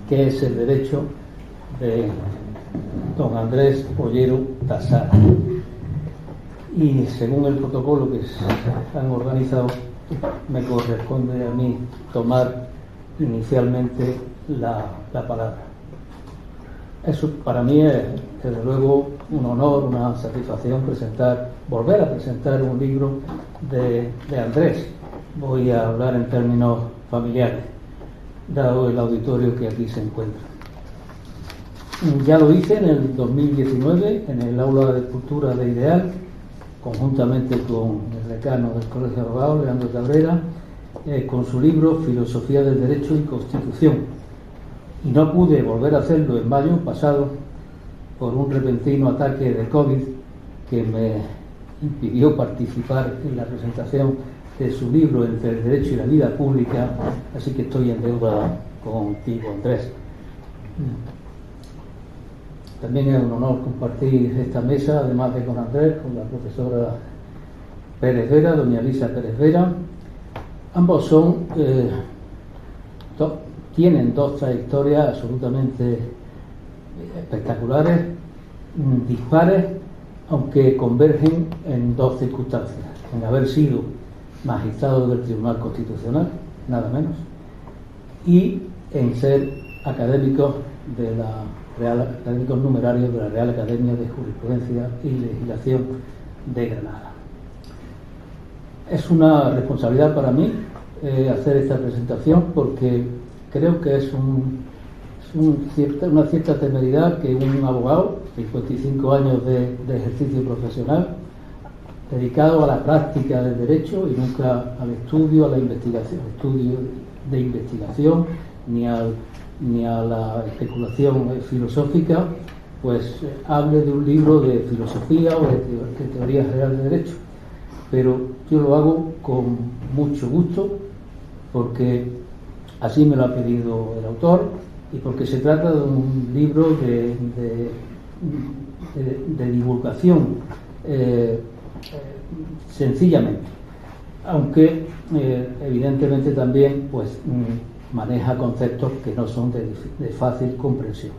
que es el derecho de don Andrés Ollero Tasara. Y según el protocolo que se han organizado, me corresponde a mí tomar inicialmente la palabra. Eso para mí es, desde luego, un honor, una satisfacción volver a presentar un libro de Andrés. Voy a hablar en términos familiares, dado el auditorio que aquí se encuentra. Ya lo hice en el 2019 en el Aula de Cultura de Ideal, conjuntamente con el decano del Colegio de Abogados, Leandro Cabrera, con su libro Filosofía del Derecho y Constitución. Y no pude volver a hacerlo en mayo pasado por un repentino ataque de COVID que me impidió participar en la presentación de su libro Entre el Derecho y la Vida Pública, así que estoy en deuda contigo, Andrés. También es un honor compartir esta mesa, además de con Andrés, con la profesora Pérez Vera, doña Elisa Pérez Vera. Ambos tienen dos trayectorias absolutamente espectaculares, dispares, aunque convergen en dos circunstancias: en haber sido magistrados del Tribunal Constitucional, nada menos, y en ser académicos numerarios de la Real Academia de Jurisprudencia y Legislación de Granada. Es una responsabilidad para mí hacer esta presentación, porque creo que es una cierta temeridad que un abogado, 55 años de ejercicio profesional, dedicado a la práctica del derecho y nunca al estudio, a la investigación, ni a la especulación filosófica, pues hable de un libro de filosofía o de teoría general de derecho. Pero yo lo hago con mucho gusto, porque así me lo ha pedido el autor y porque se trata de un libro de divulgación, sencillamente, aunque evidentemente también pues maneja conceptos que no son de fácil comprensión.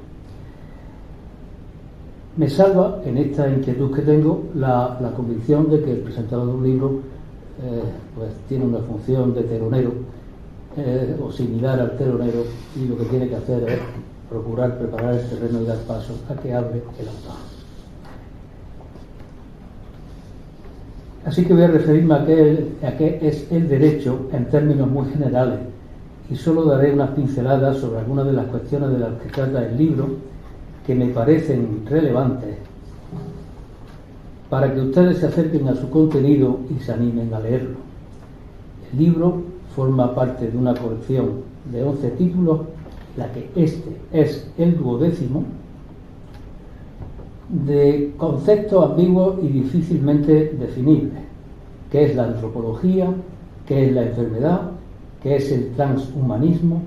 Me salva en esta inquietud que tengo la convicción de que el presentador de un libro pues tiene una función de telonero o similar al telonero, y lo que tiene que hacer es procurar preparar el terreno y dar paso a que hable el autor. Así que voy a referirme a qué es el derecho en términos muy generales, y solo daré unas pinceladas sobre algunas de las cuestiones de las que trata el libro, que me parecen relevantes para que ustedes se acerquen a su contenido y se animen a leerlo. El libro forma parte de una colección de 11 títulos, la que este es el 12º, de conceptos ambiguos y difícilmente definibles: qué es la antropología, qué es la enfermedad, qué es el transhumanismo,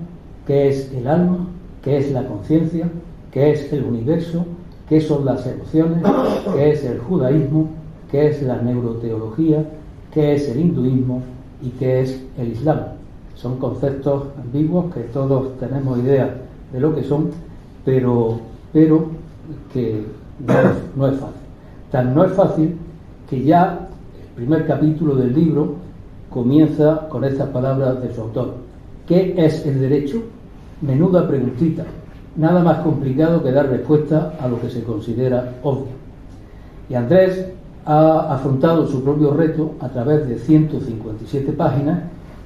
qué es el alma, qué es la conciencia, qué es el universo, qué son las emociones, qué es el judaísmo, qué es la neuroteología, qué es el hinduismo y qué es el islam. Son conceptos ambiguos que todos tenemos idea de lo que son, pero que no es fácil. Tan no es fácil que ya el primer capítulo del libro comienza con estas palabras de su autor: ¿qué es el derecho? Menuda preguntita, nada más complicado que dar respuesta a lo que se considera obvio. Y Andrés ha afrontado su propio reto a través de 157 páginas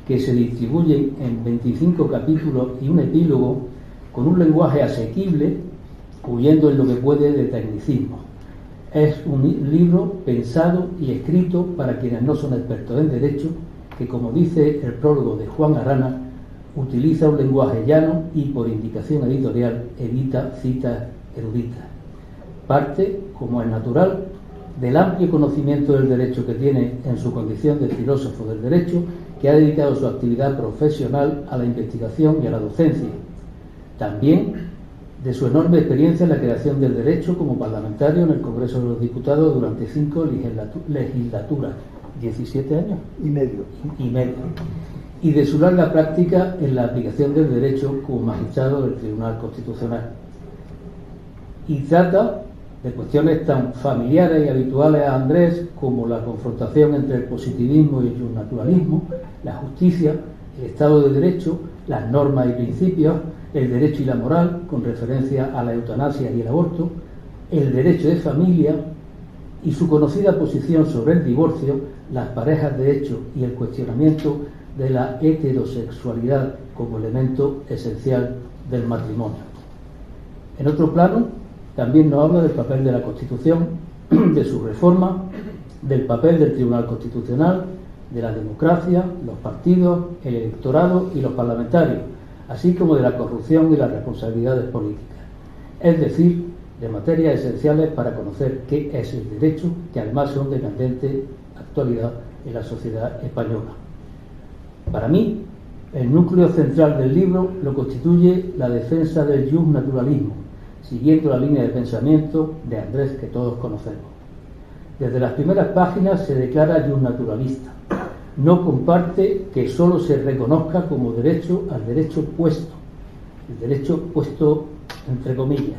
que se distribuyen en 25 capítulos y un epílogo, con un lenguaje asequible, huyendo en lo que puede de tecnicismo. Es un libro pensado y escrito para quienes no son expertos en derecho, que, como dice el prólogo de Juan Arana, utiliza un lenguaje llano y, por indicación editorial, evita citas eruditas. Parte, como es natural, del amplio conocimiento del derecho que tiene en su condición de filósofo del derecho, que ha dedicado su actividad profesional a la investigación y a la docencia. También de su enorme experiencia en la creación del derecho como parlamentario en el Congreso de los Diputados durante 5 legislaturas, 17 años y medio. y de su larga práctica en la aplicación del derecho como magistrado del Tribunal Constitucional. Y trata de cuestiones tan familiares y habituales a Andrés como la confrontación entre el positivismo y el justnaturalismo, la justicia, el Estado de Derecho, las normas y principios, el derecho y la moral, con referencia a la eutanasia y el aborto, el derecho de familia y su conocida posición sobre el divorcio, las parejas de hecho y el cuestionamiento de la heterosexualidad como elemento esencial del matrimonio. En otro plano, también nos habla del papel de la Constitución, de su reforma, del papel del Tribunal Constitucional, de la democracia, los partidos, el electorado y los parlamentarios, así como de la corrupción y las responsabilidades políticas. Es decir, de materias esenciales para conocer qué es el derecho, que además son de candente actualidad en la sociedad española. Para mí, el núcleo central del libro lo constituye la defensa del justnaturalismo, siguiendo la línea de pensamiento de Andrés que todos conocemos. Desde las primeras páginas se declara justnaturalista. No comparte que solo se reconozca como derecho al derecho puesto, el derecho puesto entre comillas,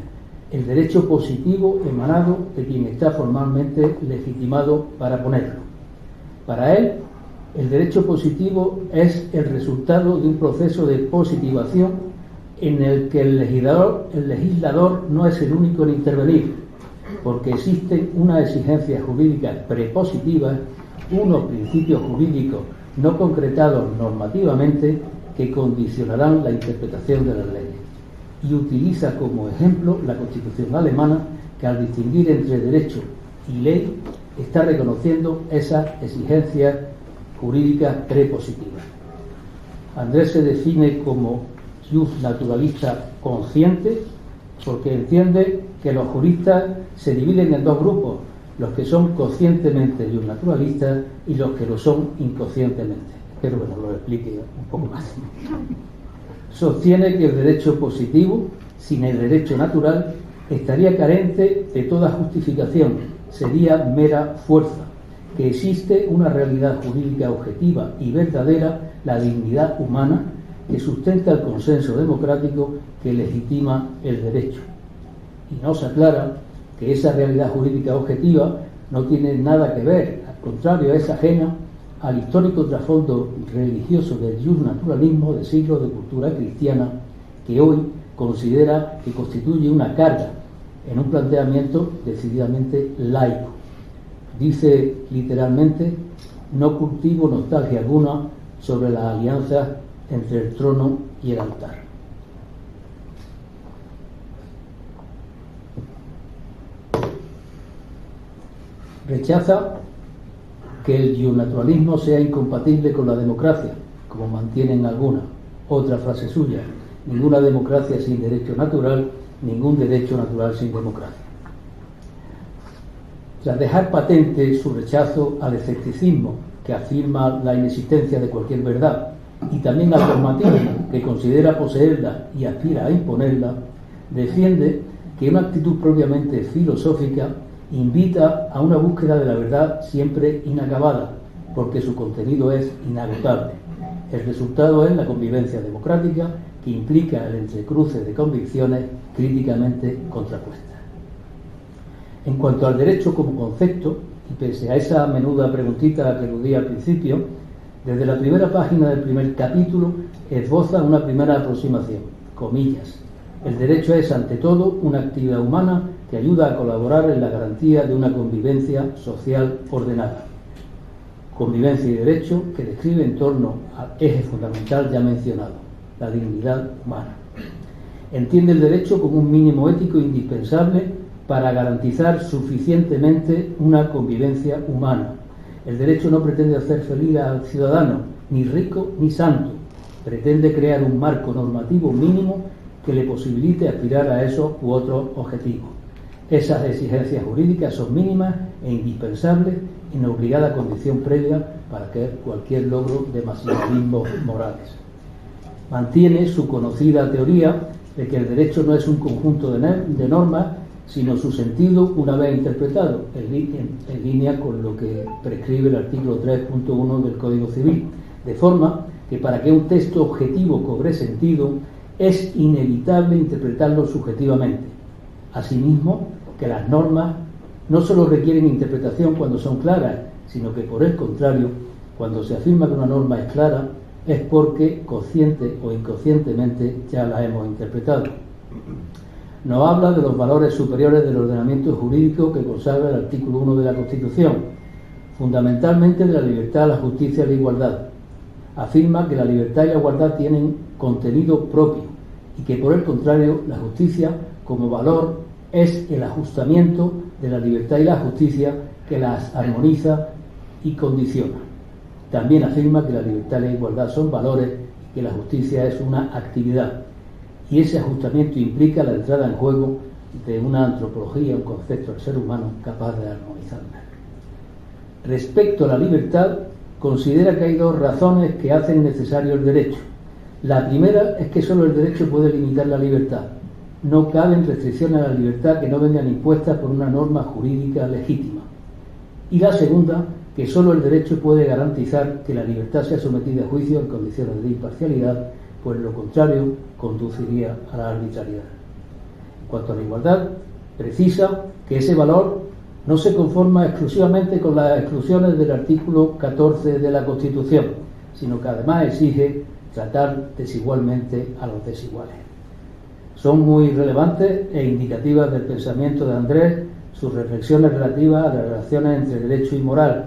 el derecho positivo emanado de quien está formalmente legitimado para ponerlo. Para él, el derecho positivo es el resultado de un proceso de positivación en el que el legislador no es el único en intervenir, porque existen unas exigencias jurídicas prepositivas, unos principios jurídicos no concretados normativamente que condicionarán la interpretación de las leyes. Y utiliza como ejemplo la Constitución alemana, que al distinguir entre derecho y ley está reconociendo esas exigencias jurídicas prepositivas. Andrés se define como justnaturalista consciente porque entiende que los juristas se dividen en dos grupos, los que son conscientemente justnaturalistas y los que lo son inconscientemente. Espero que nos lo explique un poco más. Sostiene que el derecho positivo, sin el derecho natural, estaría carente de toda justificación, sería mera fuerza, que existe una realidad jurídica objetiva y verdadera, la dignidad humana, que sustenta el consenso democrático que legitima el derecho. Y nos aclara que esa realidad jurídica objetiva no tiene nada que ver, al contrario, es ajena al histórico trasfondo religioso del justnaturalismo de siglos de cultura cristiana, que hoy considera que constituye una carga en un planteamiento decididamente laico. Dice literalmente: no cultivo nostalgia alguna sobre las alianzas entre el trono y el altar. Rechaza que el justnaturalismo sea incompatible con la democracia, como mantienen algunas. Otra frase suya: ninguna democracia sin derecho natural, ningún derecho natural sin democracia. Tras dejar patente su rechazo al escepticismo, que afirma la inexistencia de cualquier verdad, y también al dogmatismo, que considera poseerla y aspira a imponerla, defiende que una actitud propiamente filosófica invita a una búsqueda de la verdad siempre inacabada, porque su contenido es inagotable. El resultado es la convivencia democrática, que implica el entrecruce de convicciones críticamente contrapuestas. En cuanto al derecho como concepto, y pese a esa menuda preguntita que eludí al principio, desde la primera página del primer capítulo esboza una primera aproximación, comillas: el derecho es ante todo una actividad humana que ayuda a colaborar en la garantía de una convivencia social ordenada. Convivencia y derecho que describe en torno al eje fundamental ya mencionado, la dignidad humana. Entiende el derecho como un mínimo ético indispensable para garantizar suficientemente una convivencia humana. El derecho no pretende hacer feliz al ciudadano, ni rico ni santo. Pretende crear un marco normativo mínimo que le posibilite aspirar a esos u otros objetivos. Esas exigencias jurídicas son mínimas e indispensables, en obligada condición previa para cualquier logro de maximalismos morales. Mantiene su conocida teoría de que el derecho no es un conjunto de normas, sino su sentido una vez interpretado, en línea con lo que prescribe el artículo 3.1 del Código Civil, de forma que para que un texto objetivo cobre sentido es inevitable interpretarlo subjetivamente. Asimismo, que las normas no solo requieren interpretación cuando son claras, sino que por el contrario, cuando se afirma que una norma es clara, es porque consciente o inconscientemente ya la hemos interpretado. Nos habla de los valores superiores del ordenamiento jurídico que consagra el artículo 1 de la Constitución, fundamentalmente de la libertad, la justicia y la igualdad. Afirma que la libertad y la igualdad tienen contenido propio y que, por el contrario, la justicia como valor es el ajustamiento de la libertad y la justicia que las armoniza y condiciona. También afirma que la libertad y la igualdad son valores y que la justicia es una actividad. Y ese ajustamiento implica la entrada en juego de una antropología, un concepto del ser humano capaz de armonizarla. Respecto a la libertad, considera que hay dos razones que hacen necesario el derecho. La primera es que solo el derecho puede limitar la libertad. No caben restricciones a la libertad que no vengan impuestas por una norma jurídica legítima. Y la segunda, que solo el derecho puede garantizar que la libertad sea sometida a juicio en condiciones de imparcialidad, pues lo contrario conduciría a la arbitrariedad. En cuanto a la igualdad, precisa que ese valor no se conforma exclusivamente con las exclusiones del artículo 14 de la Constitución, sino que además exige tratar desigualmente a los desiguales. Son muy relevantes e indicativas del pensamiento de Andrés sus reflexiones relativas a las relaciones entre derecho y moral.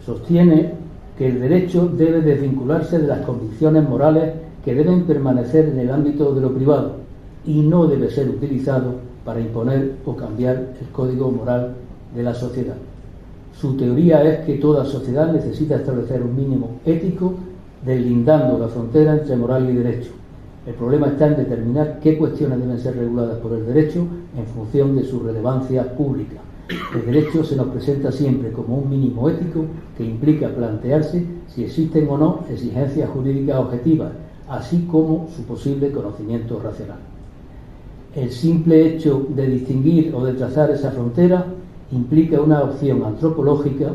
Sostiene que el derecho debe desvincularse de las convicciones morales que deben permanecer en el ámbito de lo privado y no debe ser utilizado para imponer o cambiar el código moral de la sociedad. Su teoría es que toda sociedad necesita establecer un mínimo ético deslindando la frontera entre moral y derecho. El problema está en determinar qué cuestiones deben ser reguladas por el derecho en función de su relevancia pública. El derecho se nos presenta siempre como un mínimo ético que implica plantearse si existen o no exigencias jurídicas objetivas, así como su posible conocimiento racional. El simple hecho de distinguir o de trazar esa frontera implica una opción antropológica,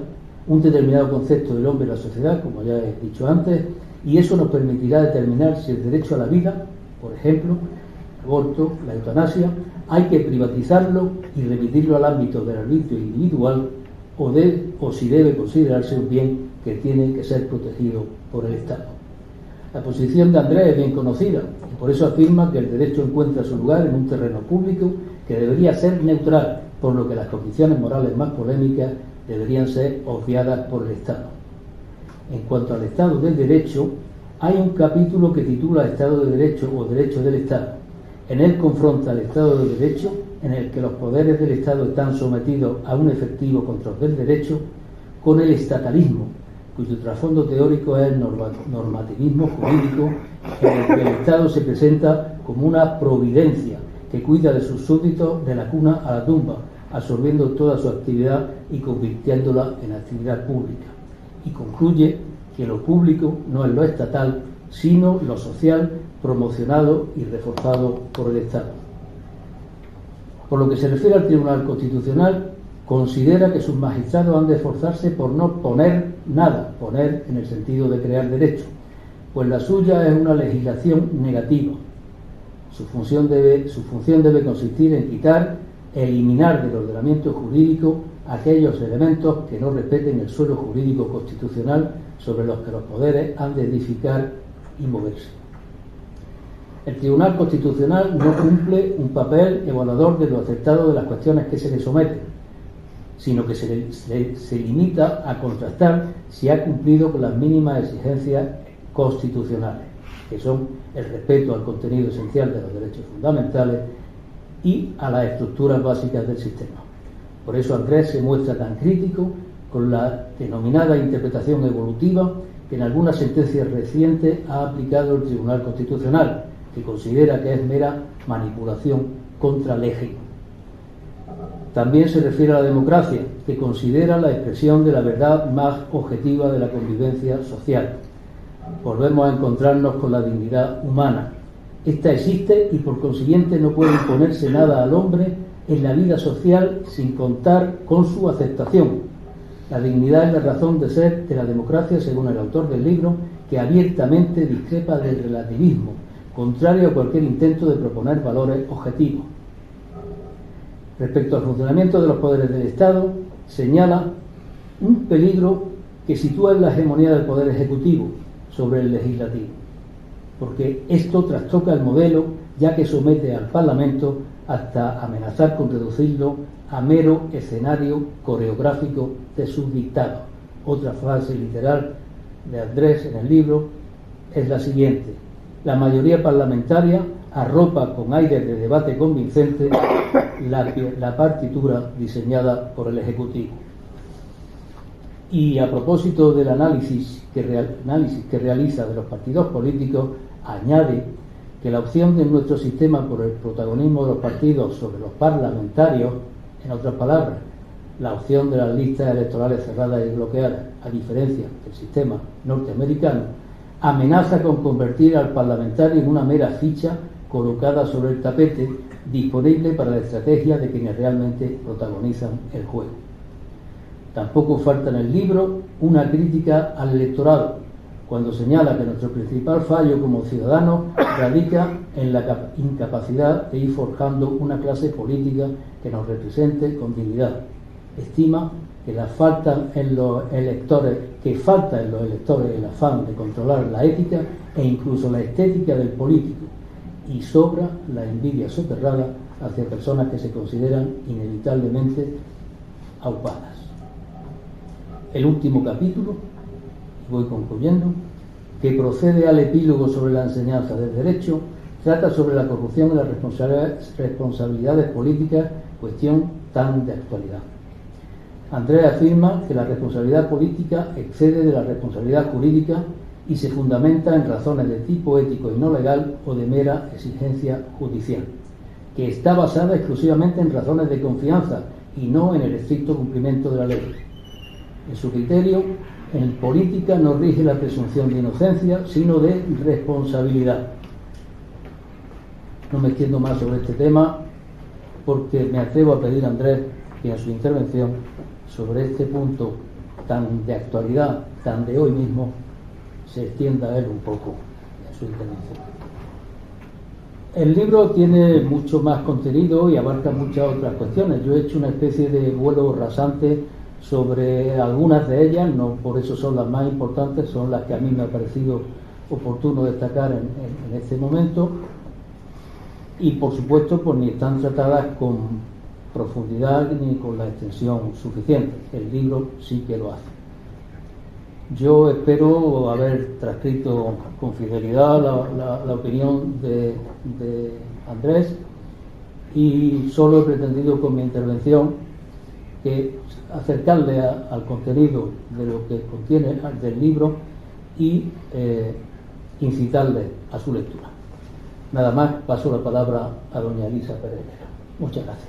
un determinado concepto del hombre y la sociedad, como ya he dicho antes, y eso nos permitirá determinar si el derecho a la vida, por ejemplo, el aborto, la eutanasia, hay que privatizarlo y remitirlo al ámbito del arbitrio individual o si debe considerarse un bien que tiene que ser protegido por el Estado. La posición de Andrés es bien conocida y por eso afirma que el derecho encuentra su lugar en un terreno público que debería ser neutral, por lo que las condiciones morales más polémicas deberían ser obviadas por el Estado. En cuanto al Estado de Derecho, hay un capítulo que titula Estado de Derecho o Derecho del Estado. En él confronta el Estado de Derecho, en el que los poderes del Estado están sometidos a un efectivo control del derecho, con el estatalismo, cuyo trasfondo teórico es el normativismo jurídico, en el que el Estado se presenta como una providencia que cuida de sus súbditos de la cuna a la tumba, absorbiendo toda su actividad y convirtiéndola en actividad pública. Y concluye que lo público no es lo estatal, sino lo social, promocionado y reforzado por el Estado. Por lo que se refiere al Tribunal Constitucional, considera que sus magistrados han de esforzarse por no poner nada, poner en el sentido de crear derecho, pues la suya es una legislación negativa. Su función debe consistir en quitar, eliminar del ordenamiento jurídico aquellos elementos que no respeten el suelo jurídico constitucional sobre los que los poderes han de edificar y moverse. El Tribunal Constitucional no cumple un papel evaluador de lo acertado de las cuestiones que se le someten, sino que se limita a contrastar si ha cumplido con las mínimas exigencias constitucionales, que son el respeto al contenido esencial de los derechos fundamentales y a las estructuras básicas del sistema. Por eso Andrés se muestra tan crítico con la denominada interpretación evolutiva que en algunas sentencias recientes ha aplicado el Tribunal Constitucional, que considera que es mera manipulación contra lege. También se refiere a la democracia, que considera la expresión de la verdad más objetiva de la convivencia social. Volvemos a encontrarnos con la dignidad humana. Esta existe y por consiguiente no puede imponerse nada al hombre en la vida social sin contar con su aceptación. La dignidad es la razón de ser de la democracia, según el autor del libro, que abiertamente discrepa del relativismo, contrario a cualquier intento de proponer valores objetivos. Respecto al funcionamiento de los poderes del Estado, señala un peligro que sitúa en la hegemonía del poder ejecutivo sobre el legislativo, porque esto trastoca el modelo, ya que somete al Parlamento hasta amenazar con reducirlo a mero escenario coreográfico de sus dictados. Otra frase literal de Andrés en el libro es la siguiente: la mayoría parlamentaria arropa con aires de debate convincente la partitura diseñada por el Ejecutivo. Y a propósito del análisis que realiza de los partidos políticos, añade que la opción de nuestro sistema por el protagonismo de los partidos sobre los parlamentarios, en otras palabras, la opción de las listas electorales cerradas y bloqueadas, a diferencia del sistema norteamericano, amenaza con convertir al parlamentario en una mera ficha colocada sobre el tapete, disponible para la estrategia de quienes realmente protagonizan el juego. Tampoco falta en el libro una crítica al electorado, cuando señala que nuestro principal fallo como ciudadanos radica en la incapacidad de ir forjando una clase política que nos represente con dignidad. Estima que falta en los electores el afán de controlar la ética e incluso la estética del político, y sobra la envidia soterrada hacia personas que se consideran inevitablemente aupadas. El último capítulo, y voy concluyendo, que procede al epílogo sobre la enseñanza del derecho, trata sobre la corrupción y las responsabilidades políticas, cuestión tan de actualidad. Andrés afirma que la responsabilidad política excede de la responsabilidad jurídica y se fundamenta en razones de tipo ético y no legal o de mera exigencia judicial, que está basada exclusivamente en razones de confianza y no en el estricto cumplimiento de la ley. En su criterio, en política no rige la presunción de inocencia, sino de responsabilidad. No me extiendo más sobre este tema porque me atrevo a pedir a Andrés que en su intervención sobre este punto tan de actualidad, tan de hoy mismo, se extienda a él un poco en su intervención. El libro tiene mucho más contenido y abarca muchas otras cuestiones. Yo he hecho una especie de vuelo rasante sobre algunas de ellas, no por eso son las más importantes, son las que a mí me ha parecido oportuno destacar en este momento, y por supuesto pues ni están tratadas con profundidad ni con la extensión suficiente. El libro sí que lo hace. Yo espero haber transcrito con fidelidad la opinión de Andrés, y solo he pretendido con mi intervención que acercarle al contenido de lo que contiene del libro y incitarle a su lectura. Nada más, paso la palabra a doña Elisa Pereira. Muchas gracias.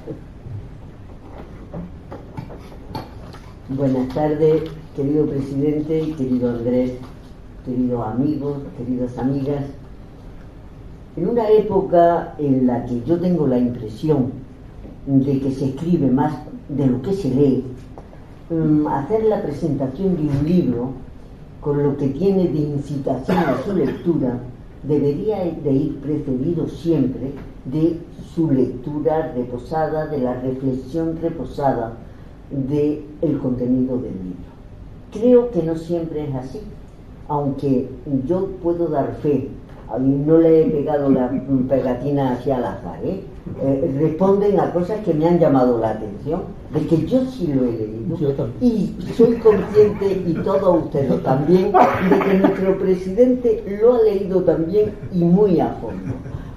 Buenas tardes, querido presidente, querido Andrés, queridos amigos, queridas amigas. En una época en la que yo tengo la impresión de que se escribe más de lo que se lee, hacer la presentación de un libro con lo que tiene de incitación a su lectura debería de ir precedido siempre de su lectura reposada, de la reflexión reposada del contenido del libro. Creo que no siempre es así, aunque yo puedo dar fe, no le he pegado la pegatina hacia al azar, responden a cosas que me han llamado la atención, de que yo sí lo he leído y soy consciente, y todos ustedes también, de que nuestro presidente lo ha leído también y muy a fondo.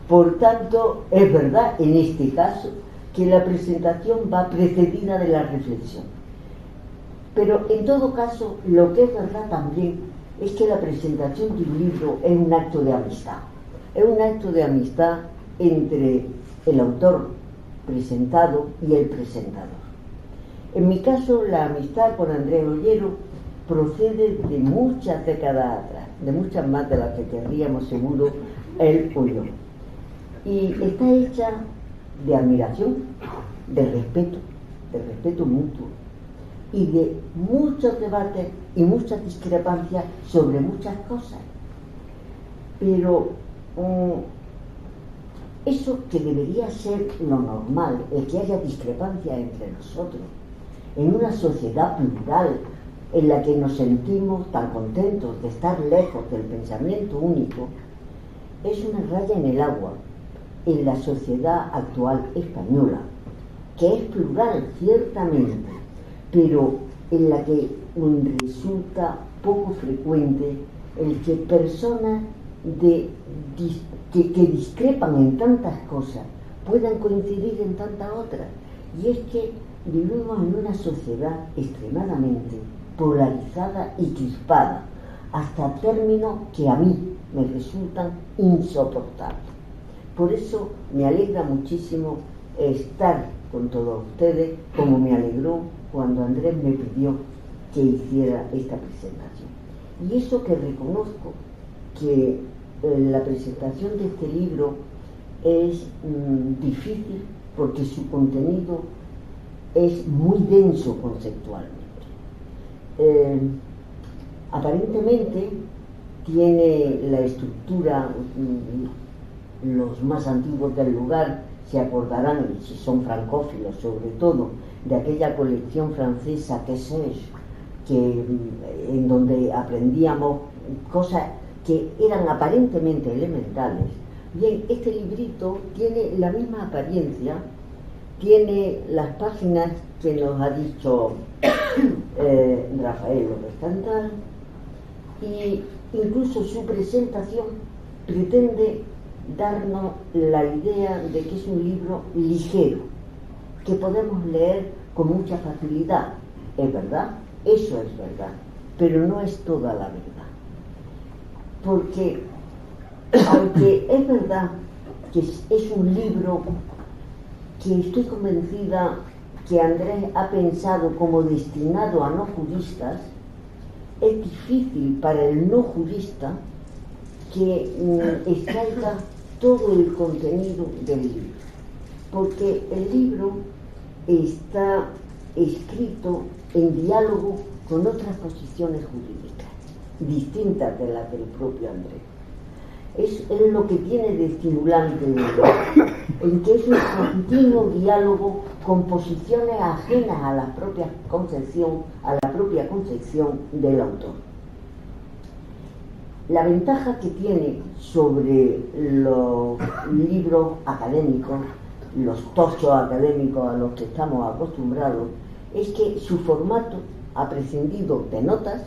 Por tanto, es verdad en este caso que la presentación va precedida de la reflexión, pero en todo caso lo que es verdad también es que la presentación de un libro es un acto de amistad, es un acto de amistad entre el autor presentado y el presentador. En mi caso, la amistad con Andrés Ollero procede de muchas décadas atrás, de muchas más de las que querríamos seguro él o yo, y está hecha de admiración, de respeto mutuo, y de muchos debates y mucha discrepancia sobre muchas cosas. Pero eso que debería ser lo normal, el que haya discrepancia entre nosotros, en una sociedad plural en la que nos sentimos tan contentos de estar lejos del pensamiento único, es una raya en el agua en la sociedad actual española, que es plural, ciertamente, pero en la que resulta poco frecuente el que personas que discrepan en tantas cosas puedan coincidir en tantas otras. Y es que vivimos en una sociedad extremadamente polarizada y crispada, hasta términos que a mí me resultan insoportables. Por eso me alegra muchísimo estar con todos ustedes, como me alegró cuando Andrés me pidió que hiciera esta presentación. Y eso que reconozco que la presentación de este libro es difícil porque su contenido es muy denso conceptualmente. Aparentemente tiene la estructura, los más antiguos del lugar se acordarán, y si son francófilos sobre todo, de aquella colección francesa que en donde aprendíamos cosas que eran aparentemente elementales. Bien, este librito tiene la misma apariencia, tiene las páginas que nos ha dicho Rafael López Cantal, y incluso su presentación pretende darnos la idea de que es un libro ligero, que podemos leer con mucha facilidad. Es verdad, eso es verdad, pero no es toda la verdad. Porque aunque es verdad que es un libro que estoy convencida que Andrés ha pensado como destinado a no juristas, es difícil para el no jurista que extraiga todo el contenido del libro, porque el libro está escrito en diálogo con otras posiciones jurídicas distintas de las del propio Andrés. Es lo que tiene de estimulante el libro, en que es un continuo diálogo con posiciones ajenas a la propia concepción del autor. La ventaja que tiene sobre los libros académicos, los tochos académicos a los que estamos acostumbrados, es que su formato ha prescindido de notas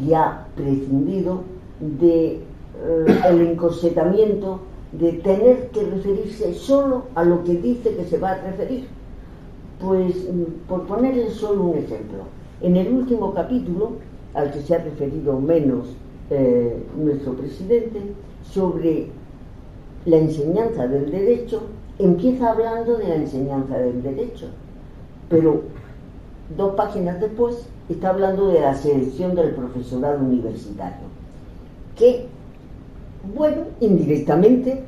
y ha prescindido de el encorsetamiento de tener que referirse solo a lo que dice que se va a referir. Pues, por ponerle solo un ejemplo, en el último capítulo, al que se ha referido menos nuestro presidente, sobre la enseñanza del derecho, empieza hablando de la enseñanza del derecho, pero 2 páginas después está hablando de la selección del profesorado universitario, que, bueno, indirectamente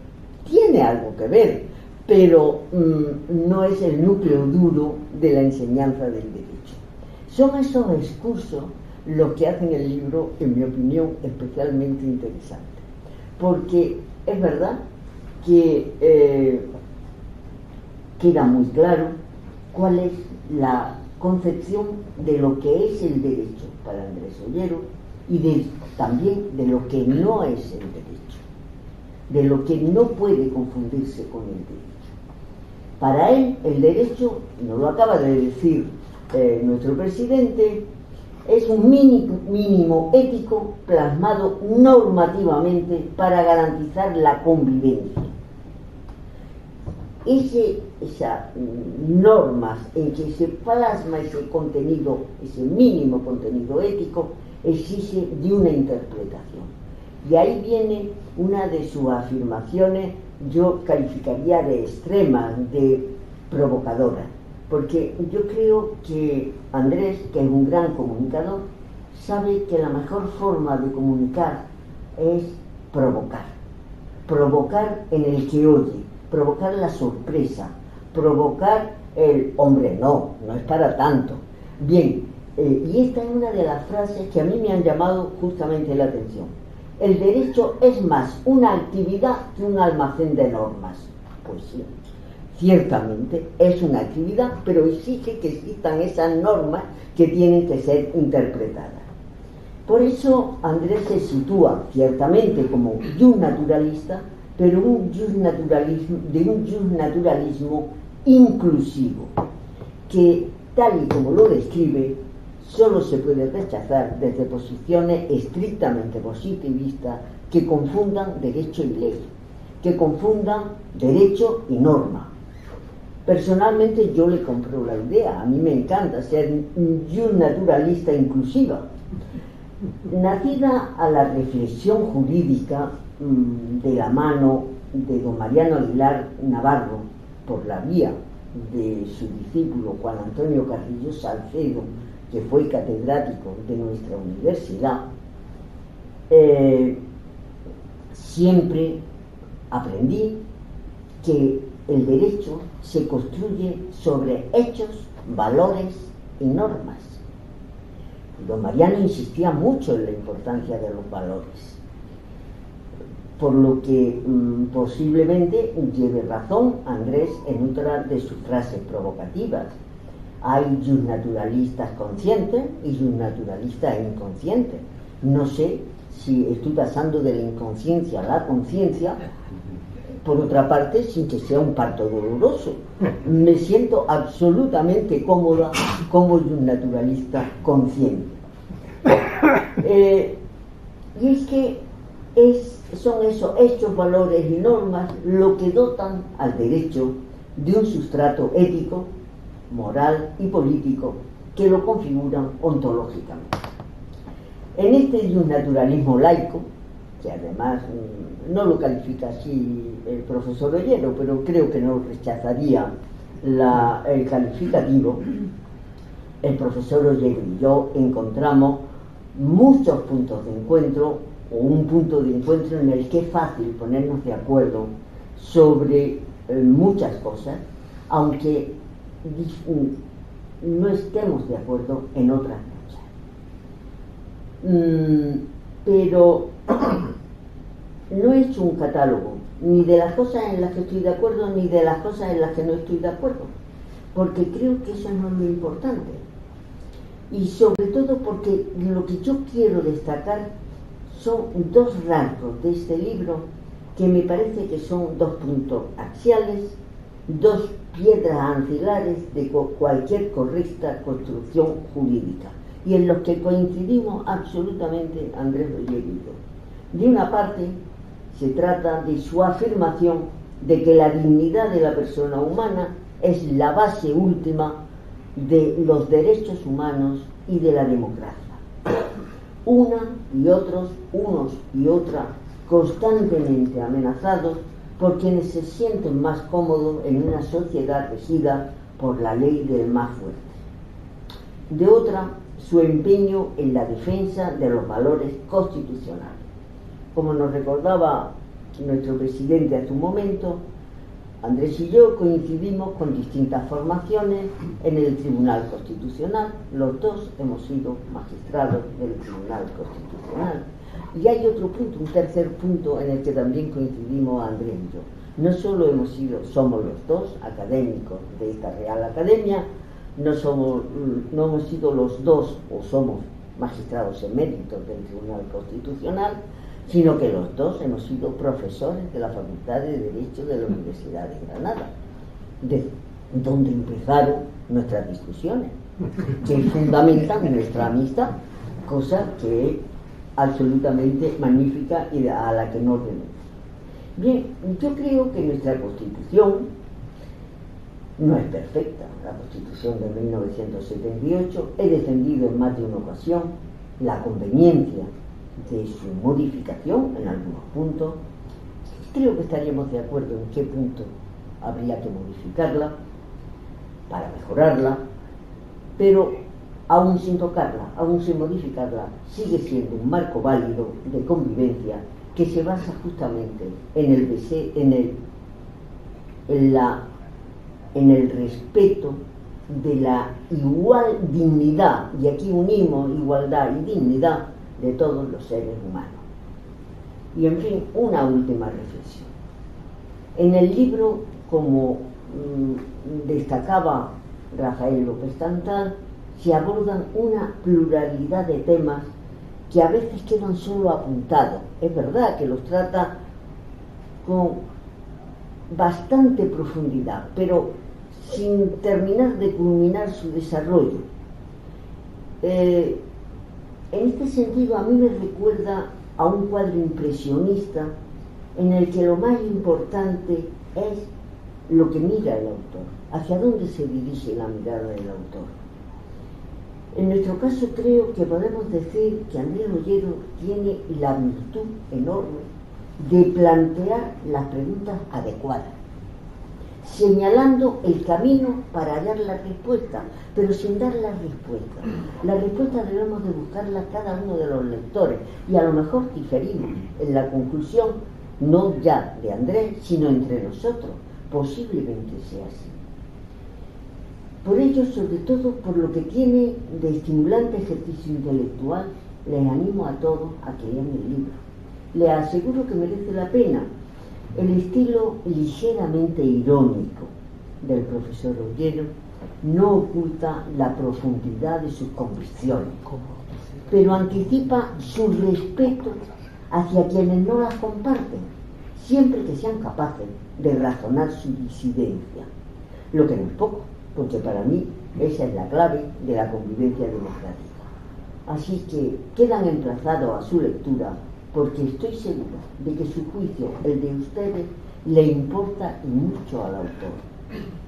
tiene algo que ver, pero no es el núcleo duro de la enseñanza del derecho. Son esos excursos los que hacen el libro, en mi opinión, especialmente interesante, porque es verdad que queda muy claro cuál es la concepción de lo que es el derecho para Andrés Ollero y también de lo que no es el derecho, de lo que no puede confundirse con el derecho. Para él, el derecho, nos lo acaba de decir nuestro presidente, es un mínimo ético plasmado normativamente para garantizar la convivencia. Esas normas en que se plasma ese contenido, ese mínimo contenido ético, exige de una interpretación. Y ahí viene una de sus afirmaciones, yo calificaría de extrema, de provocadora, porque yo creo que Andrés, que es un gran comunicador, sabe que la mejor forma de comunicar es provocar en el que oye, provocar la sorpresa, provocar el hombre, no es para tanto. Bien, y esta es una de las frases que a mí me han llamado justamente la atención. El derecho es más una actividad que un almacén de normas. Pues sí, ciertamente es una actividad, pero exige que existan esas normas que tienen que ser interpretadas. Por eso Andrés se sitúa ciertamente como justnaturalista, pero de un justnaturalismo inclusivo, que tal y como lo describe, solo se puede rechazar desde posiciones estrictamente positivistas que confundan derecho y ley, que confundan derecho y norma. Personalmente yo le compro la idea, a mí me encanta ser justnaturalista inclusiva. Nacida a la reflexión jurídica de la mano de don Mariano Aguilar Navarro, por la vía de su discípulo Juan Antonio Carrillo Salcedo, que fue catedrático de nuestra universidad, siempre aprendí que el derecho se construye sobre hechos, valores y normas. Don Mariano insistía mucho en la importancia de los valores, por lo que posiblemente lleve razón Andrés en otra de sus frases provocativas. Hay justnaturalistas conscientes y justnaturalistas inconscientes. No sé si estoy pasando de la inconsciencia a la conciencia, por otra parte, sin que sea un parto doloroso. Me siento absolutamente cómoda como justnaturalista consciente. Y es que son esos hechos, valores y normas lo que dotan al derecho de un sustrato ético, moral y político que lo configuran ontológicamente. En este justnaturalismo laico, que además no lo califica así el profesor Ollero, pero creo que no rechazaría el calificativo, el profesor Ollero y yo encontramos muchos puntos de encuentro, o un punto de encuentro en el que es fácil ponernos de acuerdo sobre muchas cosas, aunque no estemos de acuerdo en otras cosas. Pero no he hecho un catálogo ni de las cosas en las que estoy de acuerdo ni de las cosas en las que no estoy de acuerdo, porque creo que eso no es lo importante, y sobre todo porque lo que yo quiero destacar son dos rasgos de este libro que me parece que son dos puntos axiales, dos piedras ancilares de cualquier correcta construcción jurídica, y en los que coincidimos absolutamente Andrés Ollero y yo. De una parte, se trata de su afirmación de que la dignidad de la persona humana es la base última de los derechos humanos y de la democracia. Unos y otras, constantemente amenazados por quienes se sienten más cómodos en una sociedad regida por la ley del más fuerte. De otra, su empeño en la defensa de los valores constitucionales. Como nos recordaba nuestro presidente hace un momento, Andrés y yo coincidimos con distintas formaciones en el Tribunal Constitucional. Los dos hemos sido magistrados del Tribunal Constitucional. Y hay otro punto, un tercer punto en el que también coincidimos Andrés y yo. No solo somos los dos académicos de esta Real Academia, no hemos sido los dos o somos magistrados eméritos del Tribunal Constitucional, sino que los dos hemos sido profesores de la Facultad de Derecho de la Universidad de Granada, de donde empezaron nuestras discusiones, que fundamentan nuestra amistad, cosa que es absolutamente magnífica y a la que no renuncio. Bien, yo creo que nuestra Constitución no es perfecta. La Constitución de 1978, he defendido en más de una ocasión la conveniencia de su modificación en algunos puntos. Creo que estaríamos de acuerdo en qué punto habría que modificarla para mejorarla, pero aún sin tocarla, aún sin modificarla, sigue siendo un marco válido de convivencia que se basa justamente en el respeto de la igual dignidad, y aquí unimos igualdad y dignidad de todos los seres humanos. Y en fin, una última reflexión. En el libro, como destacaba Rafael López-Tantal, se abordan una pluralidad de temas que a veces quedan solo apuntados. Es verdad que los trata con bastante profundidad, pero sin terminar de culminar su desarrollo. En este sentido, a mí me recuerda a un cuadro impresionista en el que lo más importante es lo que mira el autor, hacia dónde se dirige la mirada del autor. En nuestro caso creo que podemos decir que Andrés Ollero tiene la virtud enorme de plantear las preguntas adecuadas, señalando el camino para hallar la respuesta, pero sin dar la respuesta. La respuesta debemos de buscarla cada uno de los lectores, y a lo mejor diferimos en la conclusión, no ya de Andrés, sino entre nosotros. Posiblemente sea así. Por ello, sobre todo por lo que tiene de estimulante ejercicio intelectual, les animo a todos a que lean el libro. Les aseguro que merece la pena. El estilo ligeramente irónico del profesor Ollero no oculta la profundidad de sus convicciones, pero anticipa su respeto hacia quienes no las comparten, siempre que sean capaces de razonar su disidencia, lo que no es poco, porque para mí esa es la clave de la convivencia democrática. Así que quedan emplazados a su lectura, porque estoy segura de que su juicio, el de ustedes, le importa y mucho al autor.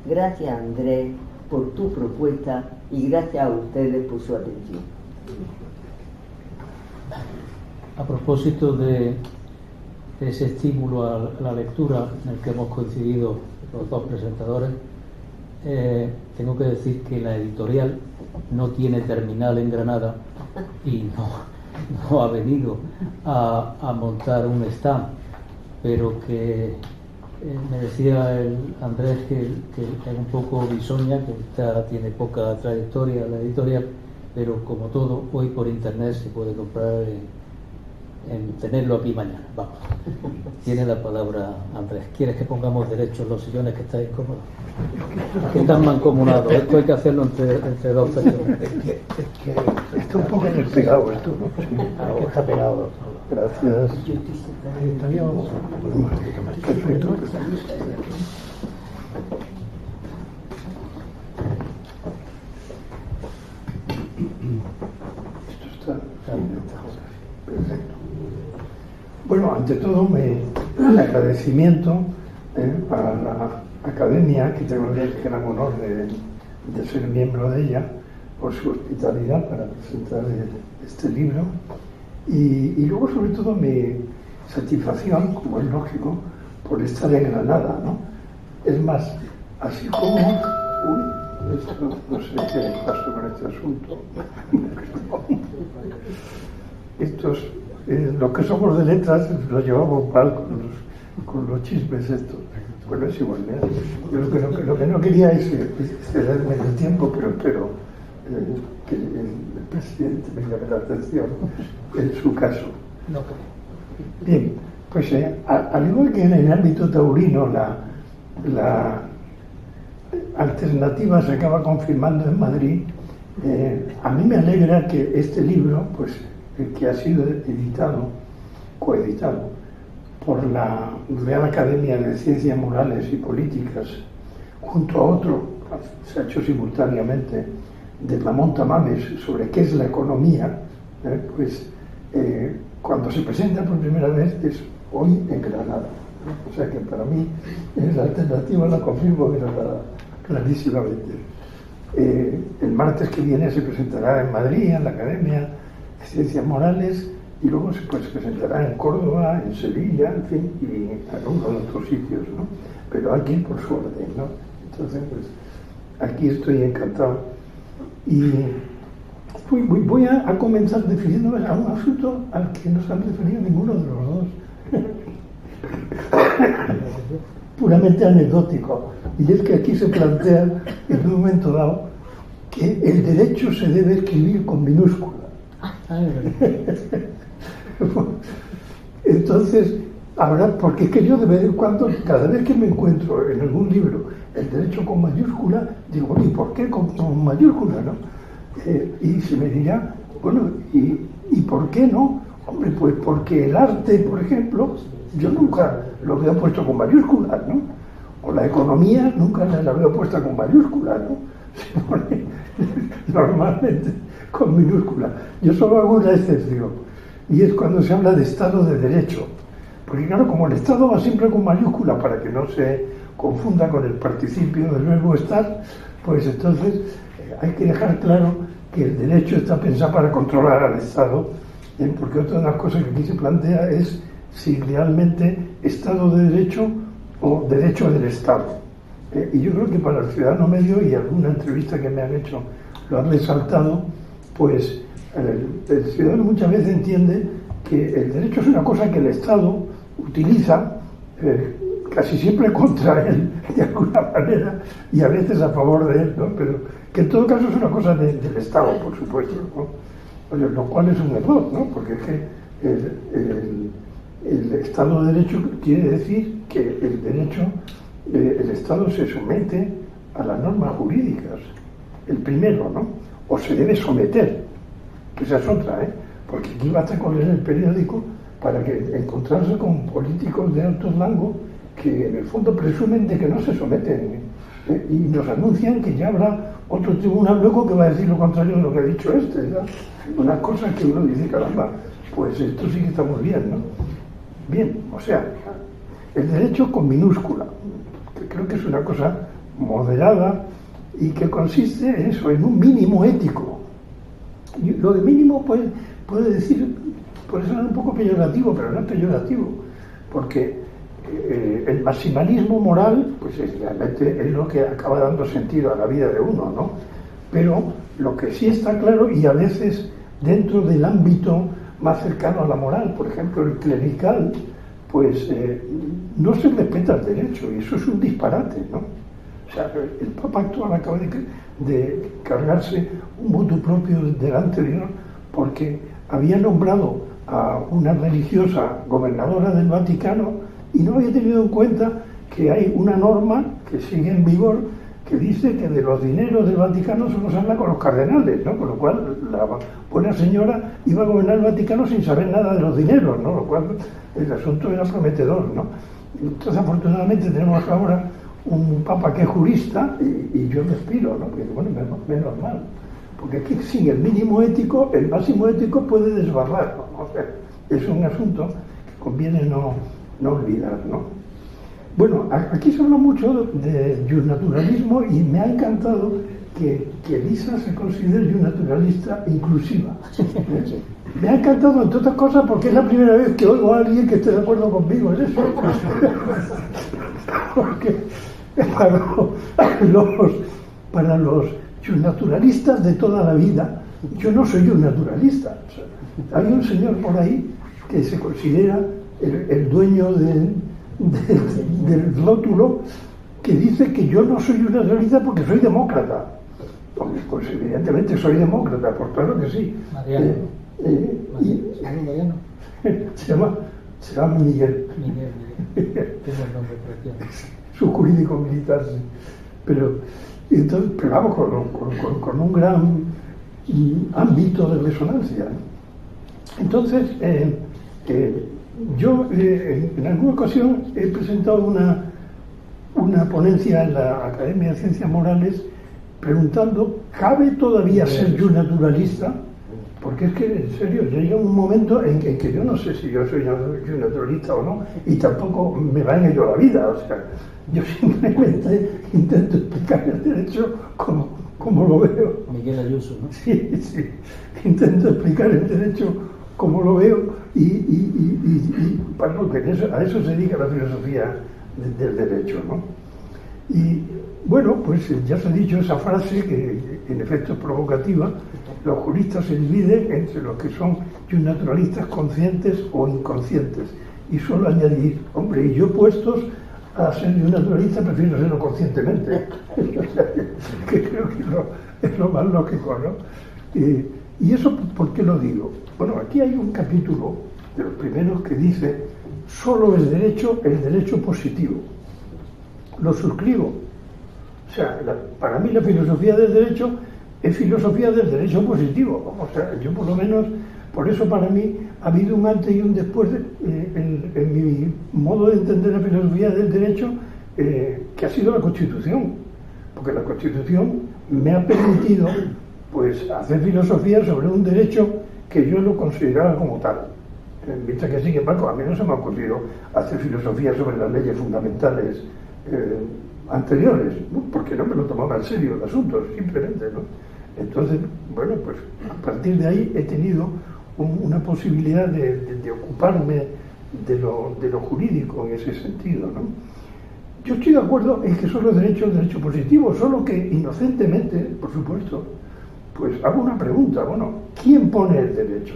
Gracias, Andrés, por tu propuesta, y gracias a ustedes por su atención. A propósito de ese estímulo a la lectura en el que hemos coincidido los dos presentadores, tengo que decir que la editorial no tiene terminal en Granada y no ha venido a montar un stand, pero que me decía el Andrés que es un poco bisoña, que tiene poca trayectoria la editorial, pero como todo, hoy por internet se puede comprar en tenerlo aquí mañana. Vamos, tiene la palabra Andrés. ¿Quieres que pongamos derechos los sillones que estáis cómodos? Que están mancomunados. Esto hay que hacerlo entre dos personas. Es que está un poco despegado esto, ¿no? Está pegado. Gracias. Perfecto. Esto está perfecto. Bueno, ante todo, el agradecimiento a la Academia, que tengo el gran honor de ser miembro de ella, por su hospitalidad para presentar este libro, y luego, sobre todo, mi satisfacción, como es lógico, por estar en Granada, ¿no? Es más, así como... esto, no sé qué pasó con este asunto. Estos... lo que somos de letras lo llevamos mal con los chismes estos. Bueno, es igual, ¿eh? Yo lo que no quería es excederme en el tiempo, pero espero que el presidente me llame la atención en su caso. Bien, pues al igual que en el ámbito taurino la alternativa se acaba confirmando en Madrid, a mí me alegra que este libro, pues, que ha sido coeditado por la Real Academia de Ciencias Morales y Políticas, junto a otro, se ha hecho simultáneamente, de Ramón Tamames, sobre qué es la economía, cuando se presenta por primera vez es hoy en Granada. O sea que para mí la alternativa la confirmo en Granada, clarísimamente. El martes que viene se presentará en Madrid, en la Academia de Ciencias Morales, y luego se presentará en Córdoba, en Sevilla, en fin, y en algunos otros sitios, ¿no? Pero aquí por su orden, ¿no? Entonces, pues, aquí estoy encantado. Y voy a comenzar refiriéndome a un asunto al que no se han referido ninguno de los dos. Puramente anecdótico. Y es que aquí se plantea, en un momento dado, que el derecho se debe escribir con minúscula. Entonces, ahora, porque es que yo de vez en cuando, cada vez que me encuentro en algún libro el derecho con mayúscula, digo, bueno, ¿y por qué con mayúscula, no? Y se me dirá, bueno, ¿y por qué no? Hombre, pues porque el arte, por ejemplo, yo nunca lo veo puesto con mayúsculas, ¿no? O la economía nunca la veo puesta con mayúsculas, ¿no? Se pone normalmente con minúscula. Yo solo hago una excepción, y es cuando se habla de Estado de Derecho. Porque claro, como el Estado va siempre con mayúscula para que no se confunda con el participio del verbo estar, pues entonces hay que dejar claro que el derecho está pensado para controlar al Estado, porque otra de las cosas que aquí se plantea es si realmente Estado de Derecho o derecho del Estado. Y yo creo que para el ciudadano medio, y alguna entrevista que me han hecho lo han resaltado, pues el ciudadano muchas veces entiende que el derecho es una cosa que el Estado utiliza casi siempre contra él, de alguna manera, y a veces a favor de él, ¿no? Pero que en todo caso es una cosa del Estado, por supuesto, ¿no? Lo cual es un error, ¿no? Porque es que el Estado de Derecho quiere decir que el derecho, el Estado se somete a las normas jurídicas, el primero, ¿no? O se debe someter, que esa es otra, porque aquí basta con leer el periódico para que encontrarse con políticos de alto rango que en el fondo presumen de que no se someten, y nos anuncian que ya habrá otro tribunal luego que va a decir lo contrario de lo que ha dicho este, ¿no? Unas cosas que uno dice, caramba, pues esto sí que está muy bien, ¿no? Bien, o sea, el derecho con minúscula, que creo que es una cosa moderada y que consiste en eso, en un mínimo ético. Y lo de mínimo puede decir, puede sonar un poco peyorativo, pero no es peyorativo, porque el maximalismo moral, pues realmente es lo que acaba dando sentido a la vida de uno, ¿no? Pero lo que sí está claro, y a veces dentro del ámbito más cercano a la moral, por ejemplo el clerical, pues no se respeta el derecho, y eso es un disparate, ¿no? O sea, el Papa actual acaba de cargarse un voto propio delante de Dios porque había nombrado a una religiosa gobernadora del Vaticano y no había tenido en cuenta que hay una norma que sigue en vigor que dice que de los dineros del Vaticano solo se habla con los cardenales, ¿no? Con lo cual la buena señora iba a gobernar el Vaticano sin saber nada de los dineros, ¿no? Lo cual el asunto era prometedor, ¿no? Entonces afortunadamente tenemos ahora un papa que es jurista y yo respiro, ¿no? Porque bueno, menos mal, porque aquí sin el mínimo ético, el máximo ético puede desbarrar, ¿no? O sea, es un asunto que conviene no olvidar, ¿no? Bueno, aquí se habla mucho de naturalismo y me ha encantado que Elisa se considere naturalista inclusiva. Me ha encantado, entre otras cosas, porque es la primera vez que oigo a alguien que esté de acuerdo conmigo en eso. Porque para los naturalistas de toda la vida, yo no soy un naturalista. O sea, hay un señor por ahí que se considera el dueño del rótulo que dice que yo no soy un naturalista porque soy demócrata. Pues evidentemente soy demócrata, por claro que sí. Mariano. Mariano. Se llama Miguel. Tengo el nombre precioso. Su jurídico militar, sí. Pero vamos, con un gran ámbito de resonancia. Entonces, yo en alguna ocasión he presentado una ponencia en la Academia de Ciencias Morales preguntando, ¿cabe todavía ser yo naturalista? Porque es que, en serio, llega un momento en que yo no sé si yo soy naturalista o no, y tampoco me va en ello la vida. O sea, yo simplemente intento explicar el derecho como lo veo. Miguel Ayuso, ¿no? Sí, intento explicar el derecho como lo veo y para lo que a eso se dedica la filosofía del derecho, ¿no? Y bueno, pues ya se ha dicho esa frase que en efecto es provocativa. Los juristas se dividen entre los que son naturalistas conscientes o inconscientes, y solo añadir, hombre, y yo puestos a ser de un naturalista, prefiero serlo conscientemente. Que creo que es lo más lógico, ¿no? Y eso, ¿por qué lo digo? Bueno, aquí hay un capítulo de los primeros que dice: solo es derecho el derecho positivo. Lo suscribo. O sea, para mí la filosofía del derecho es filosofía del derecho positivo. O sea, yo por lo menos, por eso para mí ha habido un antes y un después en mi modo de entender la filosofía del derecho, que ha sido la Constitución. Porque la Constitución me ha permitido, pues, hacer filosofía sobre un derecho que yo lo consideraba como tal. Mientras que, sin embargo, a mí no se me ha ocurrido hacer filosofía sobre las leyes fundamentales anteriores, ¿no? Porque no me lo tomaba en serio el asunto, simplemente, ¿no? Entonces, bueno, pues a partir de ahí he tenido una posibilidad de ocuparme de lo jurídico en ese sentido, ¿no? Yo estoy de acuerdo en que solo es derecho positivo, solo que inocentemente, por supuesto, pues hago una pregunta: bueno, ¿quién pone el derecho?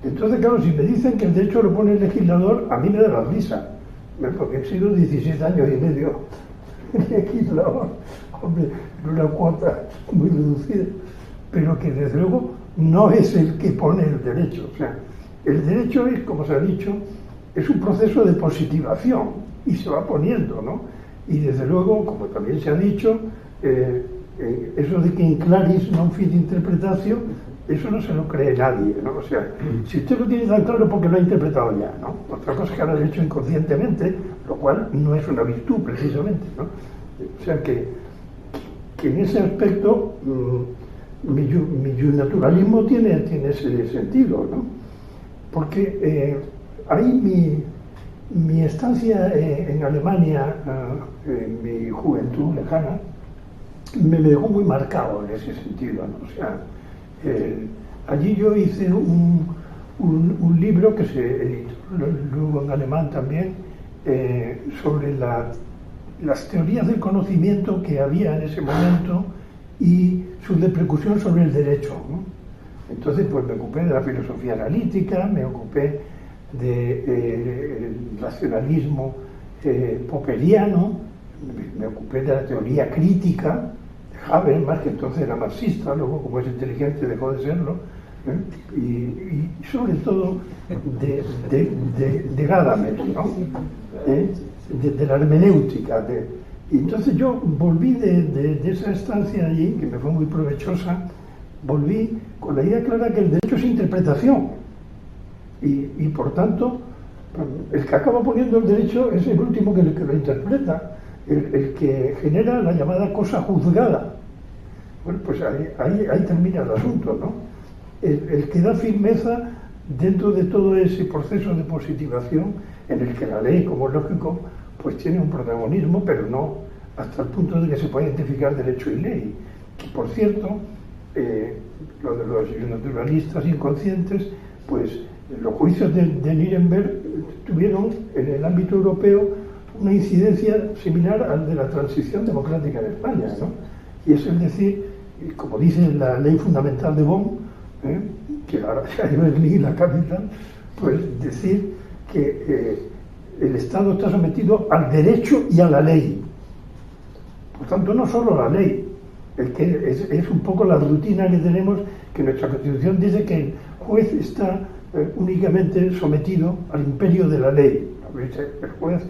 Entonces, claro, si me dicen que el derecho lo pone el legislador, a mí me da la risa, porque he sido 17 años y medio legislador, hombre, en una cuota muy reducida, pero que desde luego no es el que pone el derecho. O sea, el derecho es, como se ha dicho, es un proceso de positivación y se va poniendo, ¿no? Y desde luego, como también se ha dicho, eso de que in claris non fit interpretatio, eso no se lo cree nadie, ¿no? O sea, si usted lo tiene tan claro, porque lo ha interpretado ya, ¿no? Otra cosa es que lo ha hecho inconscientemente, lo cual no es una virtud precisamente, ¿no? O sea que en ese aspecto mi naturalismo tiene ese sentido, ¿no? Porque ahí mi estancia en Alemania, en mi juventud lejana, me dejó muy marcado en ese sentido, ¿no? O sea, allí yo hice un libro que se editó luego en alemán también, sobre las teorías del conocimiento que había en ese momento y su repercusión sobre el derecho, ¿no? Entonces, pues me ocupé de la filosofía analítica, me ocupé del racionalismo popperiano, me ocupé de la teoría crítica de Habermas, que entonces era marxista, luego, como es inteligente, dejó de serlo, y sobre todo de Gadamer, ¿no? De la hermenéutica. Y entonces yo volví de esa estancia allí, que me fue muy provechosa, volví con la idea clara que el derecho es interpretación, y por tanto el que acaba poniendo el derecho es el último que lo interpreta, el que genera la llamada cosa juzgada. Bueno, pues ahí termina el asunto, ¿no? El que da firmeza dentro de todo ese proceso de positivación en el que la ley, como es lógico, pues tiene un protagonismo, pero no hasta el punto de que se pueda identificar derecho y ley. Que, por cierto, lo de los naturalistas inconscientes, pues los juicios de Nuremberg tuvieron en el ámbito europeo una incidencia similar al de la transición democrática en España, ¿no? Y es decir, como dice la ley fundamental de Bonn, que ahora ya en Berlín, la capital, pues decir que el Estado está sometido al derecho y a la ley. Por tanto, no solo la ley, es un poco la rutina que tenemos, que nuestra Constitución dice que el juez está únicamente sometido al imperio de la ley. El juez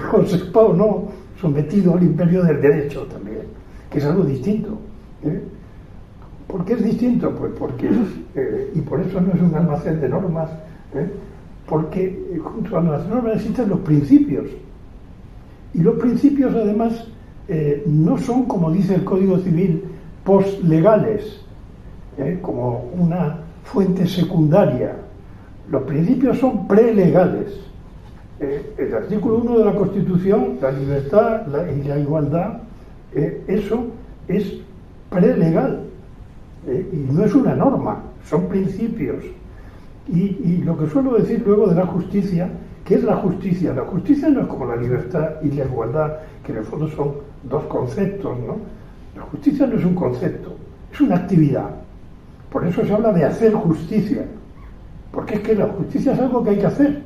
conservado, no, sometido al imperio del derecho también, que es algo distinto. ¿Por qué es distinto? Pues porque, y por eso no es un almacén de normas, porque junto a las normas existen los principios, y los principios además no son, como dice el Código Civil, postlegales, como una fuente secundaria. Los principios son prelegales. El artículo 1 de la Constitución, la libertad y la igualdad, eso es prelegal, y no es una norma, son principios. Y lo que suelo decir luego de la justicia, ¿qué es la justicia? La justicia no es como la libertad y la igualdad, que en el fondo son dos conceptos, ¿no? La justicia no es un concepto, es una actividad. Por eso se habla de hacer justicia, porque es que la justicia es algo que hay que hacer.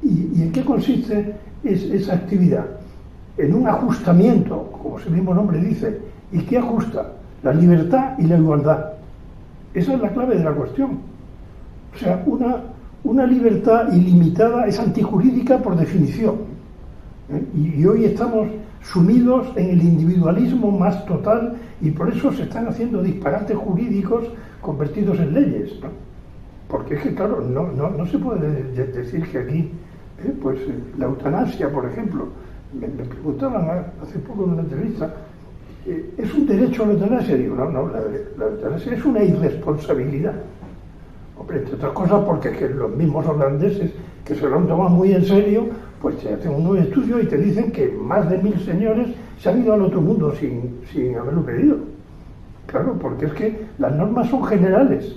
¿Y en qué consiste esa actividad? En un ajustamiento, como su mismo nombre dice. ¿Y qué ajusta? La libertad y la igualdad. Esa es la clave de la cuestión. O sea, una libertad ilimitada es antijurídica por definición. Y hoy estamos sumidos en el individualismo más total y por eso se están haciendo disparates jurídicos convertidos en leyes, ¿no? Porque es que, claro, no se puede decir que aquí, pues la eutanasia, por ejemplo, me preguntaban hace poco en una entrevista, ¿es un derecho a la eutanasia? Digo, no, la eutanasia es una irresponsabilidad. Hombre, entre otras cosas porque es que los mismos holandeses que se lo han tomado muy en serio, pues te hacen un nuevo estudio y te dicen que más de 1000 señores se han ido al otro mundo sin haberlo pedido. Claro, porque es que las normas son generales,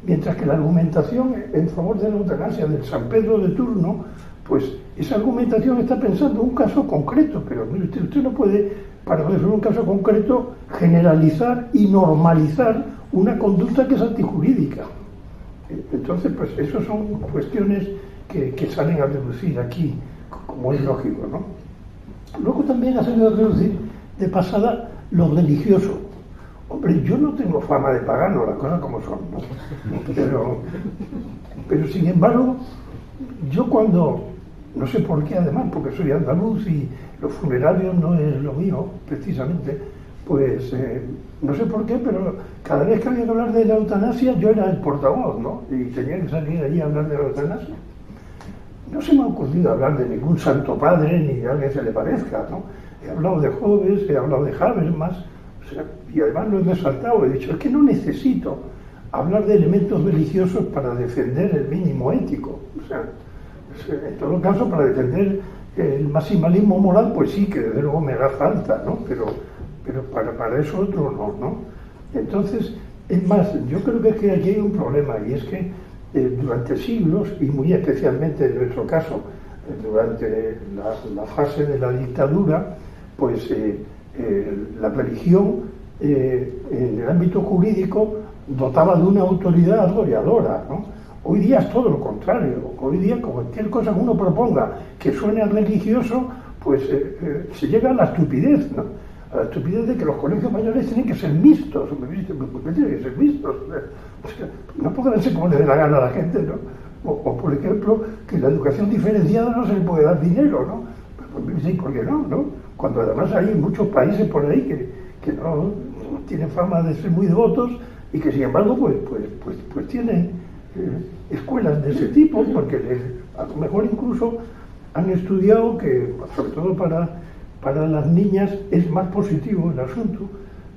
mientras que la argumentación en favor de la eutanasia del San Pedro de turno, pues esa argumentación está pensando en un caso concreto, pero usted no puede, para resolver un caso concreto, generalizar y normalizar una conducta que es antijurídica. Entonces, pues esas son cuestiones que salen a reducir aquí, como es lógico, ¿no? Luego también ha salido a reducir de pasada lo religioso. Hombre, yo no tengo fama de pagano, las cosas como son, ¿no? Pero sin embargo, yo cuando, no sé por qué además, porque soy andaluz y los funerarios no es lo mío, precisamente, pues no sé por qué, pero cada vez que había que hablar de la eutanasia yo era el portavoz, ¿no? Y tenía que salir allí a hablar de la eutanasia. No se me ha ocurrido hablar de ningún santo padre ni de alguien que se le parezca, ¿no? He hablado de Hobbes, he hablado de Habermas, o sea, y además lo he resaltado, he dicho, es que no necesito hablar de elementos religiosos para defender el mínimo ético. O sea, en todo caso, para defender el maximalismo moral, pues sí, que desde luego me haga falta, ¿no? Pero para eso otro no. Entonces, es más, yo creo que es que aquí hay un problema, y es que durante siglos, y muy especialmente en nuestro caso, durante la fase de la dictadura, pues la religión en el ámbito jurídico dotaba de una autoridad arrolladora, ¿no? Hoy día es todo lo contrario. Hoy día cualquier cosa que uno proponga que suene a religioso, pues se llega a la estupidez, ¿no? A la estupidez de que los colegios mayores tienen que ser mixtos. ¿Por qué tienen que ser mixtos? O sea, no podrán ser como le dé la gana a la gente, ¿no? O por ejemplo, que la educación diferenciada no se le puede dar dinero, ¿no? Pues sí, ¿por qué no? Cuando además hay muchos países por ahí que no tienen fama de ser muy devotos y que sin embargo pues tienen escuelas de ese tipo, porque a lo mejor incluso han estudiado que, sobre todo para las niñas, es más positivo el asunto,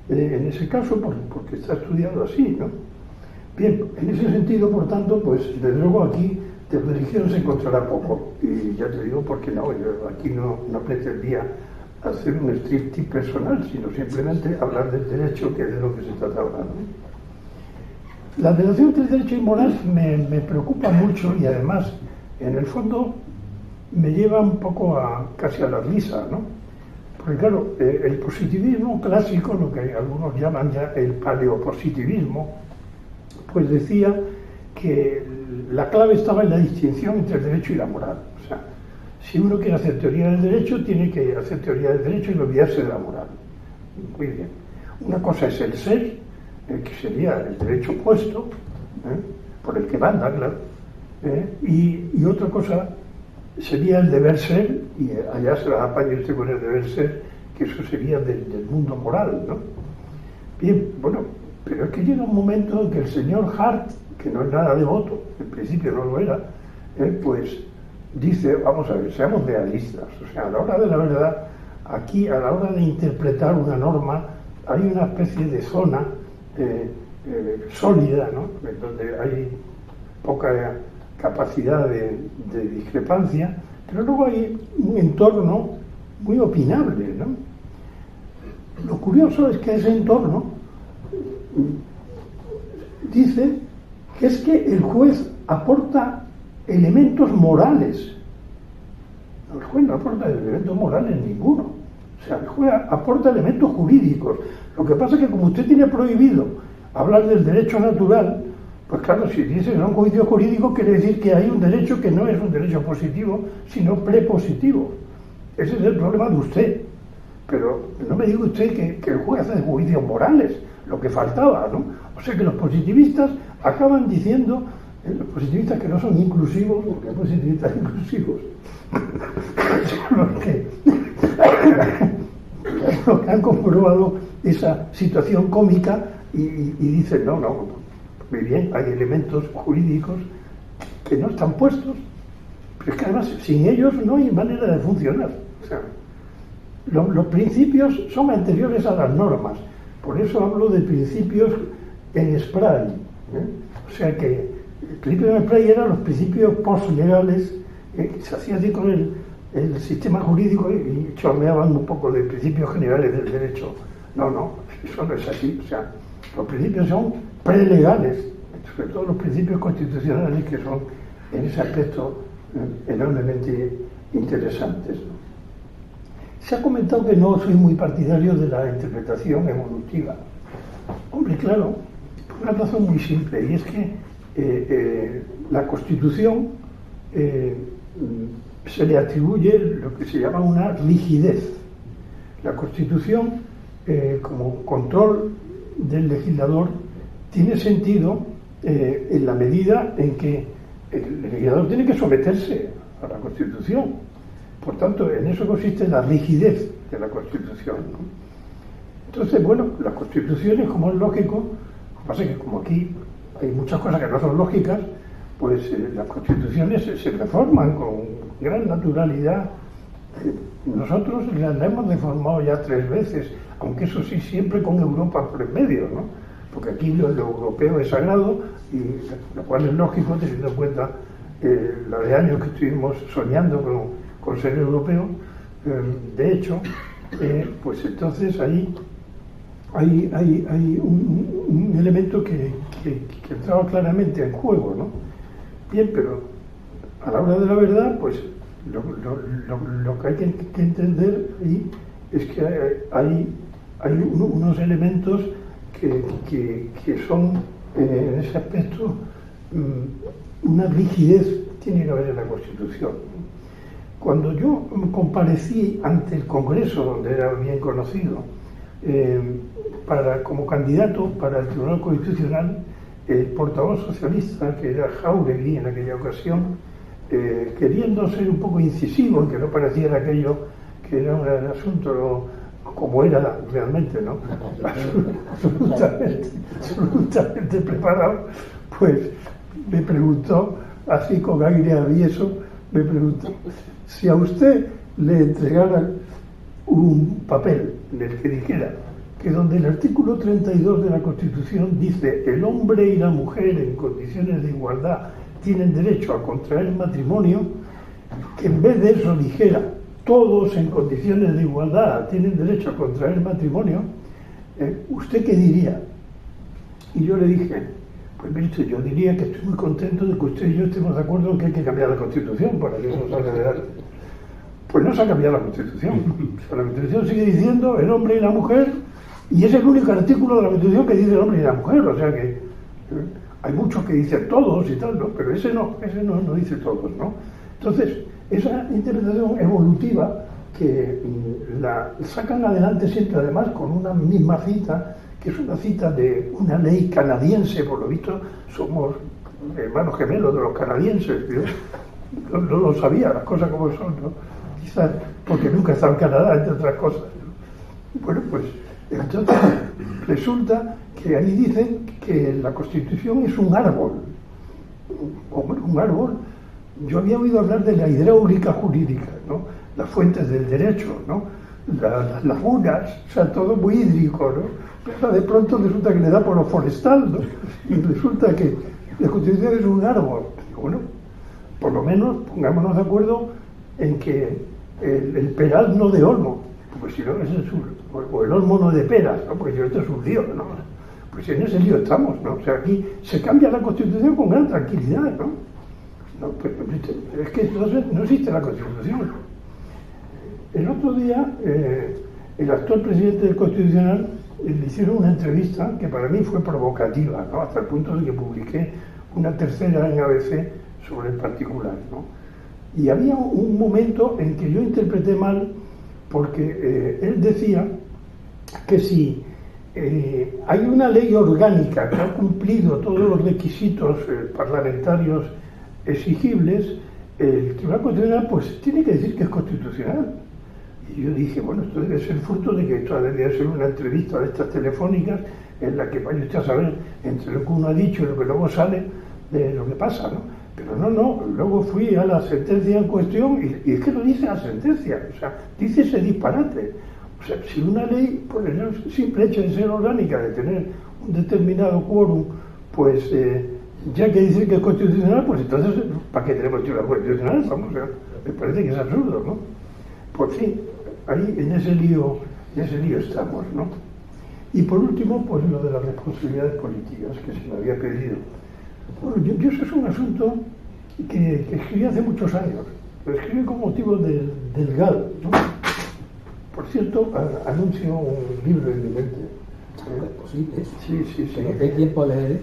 en ese caso, porque está estudiado así, ¿no? Bien, en ese sentido, por tanto, pues desde luego aquí de religión se encontrará poco, y ya te digo porque no, yo aquí no pretendía hacer un striptease personal, sino simplemente hablar del derecho, que es de lo que se trata ahora, ¿no? La relación entre derecho y moral me preocupa mucho y además, en el fondo, me lleva un poco casi a la risa, ¿no? Porque claro, el positivismo clásico, lo que algunos llaman ya el paleopositivismo, pues decía que la clave estaba en la distinción entre el derecho y la moral. O sea, si uno quiere hacer teoría del derecho, tiene que hacer teoría del derecho y olvidarse de la moral. Muy bien. Una cosa es el ser, que sería el derecho puesto, por el que manda, claro, y otra cosa sería el deber ser, y allá se la apaña usted con el deber ser, que eso sería del mundo moral, ¿no? Bien, bueno, pero es que llega un momento en que el señor Hart, que no es nada devoto, en principio no lo era, pues dice, vamos a ver, seamos realistas, o sea, a la hora de la verdad, aquí a la hora de interpretar una norma, hay una especie de zona sólida, ¿no? Donde hay poca capacidad de discrepancia, pero luego hay un entorno muy opinable, ¿no? Lo curioso es que ese entorno dice que es que el juez aporta elementos morales. El juez no aporta elementos morales ninguno. O sea, el juez aporta elementos jurídicos. Lo que pasa es que como usted tiene prohibido hablar del derecho natural, Pues claro, si dices un juicio jurídico, quiere decir que hay un derecho que no es un derecho positivo, sino prepositivo. Ese es el problema de usted. Pero no me diga usted que el juez hace juicios morales, lo que faltaba, ¿no? O sea que los positivistas acaban diciendo, los positivistas que no son inclusivos, porque hay positivistas inclusivos, son los que han comprobado esa situación cómica y dicen, no, muy bien, hay elementos jurídicos que no están puestos, pero es que además sin ellos no hay manera de funcionar. O sea, los principios son anteriores a las normas, por eso hablo de principios en spray, ¿eh? O sea que el principio en spray eran los principios postlegales que se hacía así con el sistema jurídico y chorreaban un poco de principios generales del derecho. No, eso no es así. O sea, los principios son prelegales, sobre todo los principios constitucionales, que son en ese aspecto enormemente interesantes, ¿no? Se ha comentado que no soy muy partidario de la interpretación evolutiva. Hombre, claro, por una razón muy simple, y es que la Constitución se le atribuye lo que se llama una rigidez. La Constitución, como control del legislador, tiene sentido en la medida en que el legislador tiene que someterse a la Constitución. Por tanto, en eso consiste la rigidez de la Constitución, ¿no? Entonces, bueno, las constituciones, como es lógico, lo que pasa es que como aquí hay muchas cosas que no son lógicas, pues las constituciones se reforman con gran naturalidad. Nosotros las hemos reformado ya 3 veces, aunque eso sí, siempre con Europa por en medio, ¿no? Porque aquí lo europeo es sagrado, y lo cual es lógico teniendo en cuenta la de años que estuvimos soñando con ser europeo. De hecho, pues entonces ahí hay un elemento que entraba claramente en juego, ¿no? Bien, pero a la hora de la verdad, pues lo que hay que entender ahí es que hay unos elementos que son en ese aspecto una rigidez tiene que haber en la Constitución. Cuando yo comparecí ante el Congreso, donde era bien conocido, como candidato para el Tribunal Constitucional, el portavoz socialista, que era Jáuregui en aquella ocasión, queriendo ser un poco incisivo, que no pareciera aquello que era un asunto como era realmente, ¿no? absolutamente preparado, pues me preguntó, así con aire avieso, me preguntó si a usted le entregaran un papel en el que dijera que donde el artículo 32 de la Constitución dice el hombre y la mujer en condiciones de igualdad tienen derecho a contraer matrimonio, que en vez de eso dijera todos en condiciones de igualdad tienen derecho a contraer matrimonio, ¿usted qué diría? Y yo le dije, pues mire usted, yo diría que estoy muy contento de que usted y yo estemos de acuerdo en que hay que cambiar la Constitución para que eso salga adelante. Pues no se ha cambiado la Constitución. O sea, la Constitución sigue diciendo el hombre y la mujer, y es el único artículo de la Constitución que dice el hombre y la mujer. O sea que hay muchos que dicen todos y tal, ¿no? Pero ese no dice todos, ¿no? Entonces, esa interpretación evolutiva que la sacan adelante siempre, además, con una misma cita, que es una cita de una ley canadiense. Por lo visto somos hermanos gemelos de los canadienses. Yo no lo sabía, las cosas como son, ¿no? Quizás porque nunca he estado en Canadá, entre otras cosas, ¿no? Bueno, pues entonces resulta que ahí dicen que la Constitución es un árbol. Hombre, un árbol. Yo había oído hablar de la hidráulica jurídica, ¿no? Las fuentes del derecho, ¿no? Las lagunas, o sea, todo muy hídrico, ¿no? Pero de pronto resulta que le da por lo forestal, ¿no? Y resulta que la Constitución es un árbol. Bueno, por lo menos pongámonos de acuerdo en que el peral no de olmo, porque si no, ese es o el olmo no de peras, ¿no? Porque si no, esto es un lío, ¿no? Pues en ese lío estamos, ¿no? O sea, aquí se cambia la Constitución con gran tranquilidad, ¿no? No, pues, es que entonces no existe la Constitución. El otro día, el actual presidente del Constitucional le hicieron una entrevista que para mí fue provocativa, ¿no? Hasta el punto de que publiqué una tercera en ABC sobre el particular, ¿no? Y había un momento en que yo interpreté mal, porque él decía que si hay una ley orgánica que ha cumplido todos los requisitos parlamentarios exigibles, el Tribunal Constitucional pues tiene que decir que es constitucional. Y yo dije, bueno, esto debe ser fruto de que esto debe ser una entrevista de estas telefónicas en la que vaya usted a saber entre lo que uno ha dicho y lo que luego sale de lo que pasa, ¿no? Pero no, luego fui a la sentencia en cuestión y es que lo dice la sentencia, o sea, dice ese disparate. O sea, si una ley, por el simple hecho de ser orgánica, de tener un determinado quórum, pues ya que dice que es constitucional, pues entonces, ¿para qué tenemos Tribunal Constitucional? Vamos, o sea, me parece que es absurdo, ¿no? Pues sí, ahí en ese lío estamos, ¿no? Y por último, pues lo de las responsabilidades políticas, que se me había pedido. Bueno, yo eso es un asunto que escribí hace muchos años. Lo escribí con motivo del GAL, ¿no? Por cierto, anuncio un libro en mi mente. ¿Es posible? Sí. ¿No hay tiempo a leer?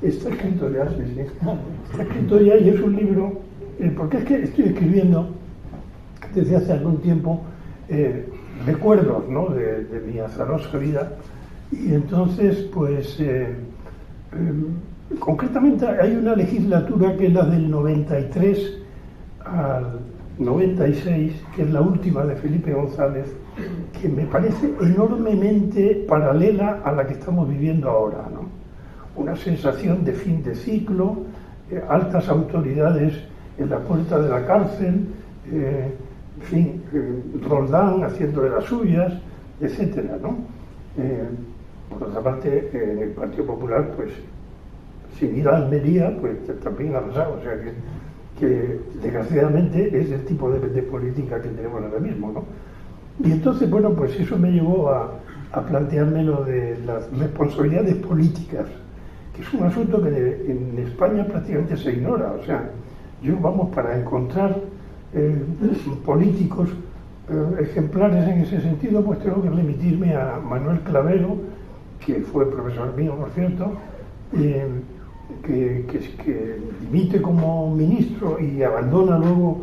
Está escrito ya, sí. Está escrito ya y es un libro, porque es que estoy escribiendo desde hace algún tiempo recuerdos, ¿no? de mi azarosa vida, y entonces pues concretamente hay una legislatura que es la del 93 al 96, que es la última de Felipe González, que me parece enormemente paralela a la que estamos viviendo ahora, ¿no? Una sensación de fin de ciclo, altas autoridades en la puerta de la cárcel, en fin, Roldán haciendo de las suyas, etcétera, ¿no? Por otra parte, en el Partido Popular, pues, sin ir a Almería, pues también ha pasado, o sea que desgraciadamente es el tipo de política que tenemos ahora mismo, ¿no? Y entonces, bueno, pues eso me llevó a plantearme lo de las responsabilidades políticas, que es un asunto que en España prácticamente se ignora. O sea, yo, vamos, para encontrar políticos ejemplares en ese sentido, pues tengo que remitirme a Manuel Clavero, que fue profesor mío, por cierto, que dimite como ministro y abandona luego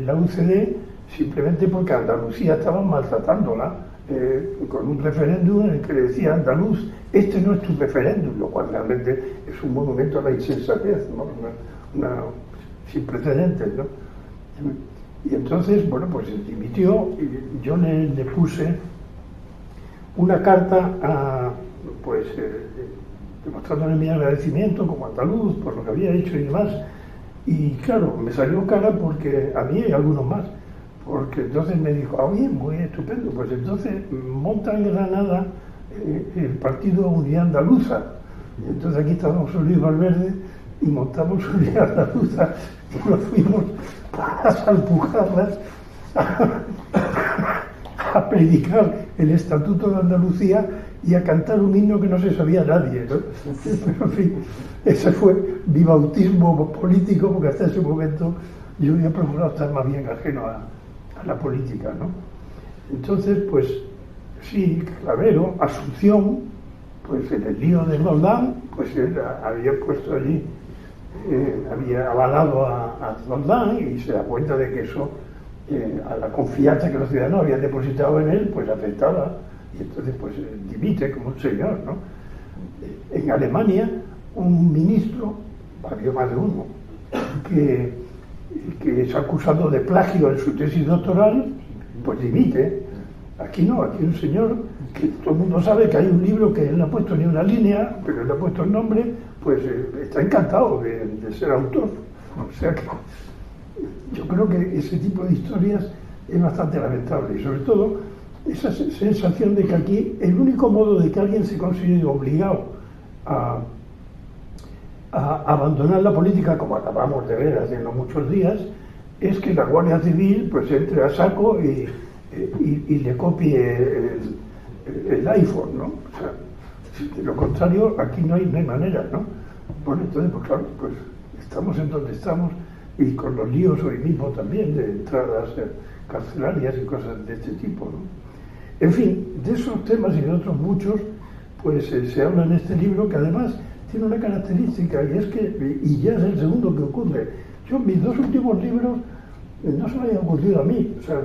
la UCD simplemente porque Andalucía estaba maltratándola con un referéndum en el que decía andaluz, este no es tu referéndum, lo cual realmente es un monumento a la insensatez, ¿no? Sin precedentes, ¿no? Y entonces, bueno, pues dimitió y yo le puse una carta pues demostrándole mi agradecimiento como andaluz por lo que había hecho y demás. Y claro, me salió cara porque a mí y a algunos más, porque entonces me dijo, bien, muy estupendo, pues entonces monta en Granada el partido Unidad Andaluza. Y entonces aquí estábamos Luis Valverde y montamos Unidad Andaluza y nos fuimos a salpujarlas, a predicar el Estatuto de Andalucía y a cantar un himno que no se sabía nadie, ¿no? Pero, en fin, ese fue mi bautismo político, porque hasta ese momento yo había procurado estar más bien ajeno a la política, ¿no? Entonces, pues sí, Clavero, Asunción, pues en el lío de Roldán, pues él había puesto allí, había avalado a Roldán y se da cuenta de que eso, a la confianza que los ciudadanos habían depositado en él, pues afectaba. Y entonces pues dimite como un señor, ¿no? En Alemania, un ministro, había más de uno, que es acusado de plagio en su tesis doctoral, pues dimite. Aquí no, aquí un señor que todo el mundo sabe que hay un libro que él no ha puesto ni una línea, pero él ha puesto el nombre, pues está encantado de ser autor. O sea que yo creo que ese tipo de historias es bastante lamentable y sobre todo esa sensación de que aquí el único modo de que alguien se considere obligado a abandonar la política, como acabamos de ver hace no muchos días, es que la Guardia Civil pues entre a saco y le copie el iPhone, ¿no? O sea, de lo contrario, aquí no hay manera, ¿no? Bueno, entonces, pues claro, pues estamos en donde estamos y con los líos hoy mismo también de entradas carcelarias y cosas de este tipo, ¿no? En fin, de esos temas y de otros muchos, pues se habla en este libro, que además tiene una característica, y es que, y ya es el segundo que ocurre, yo mis dos últimos libros no se me habían ocurrido a mí, o sea,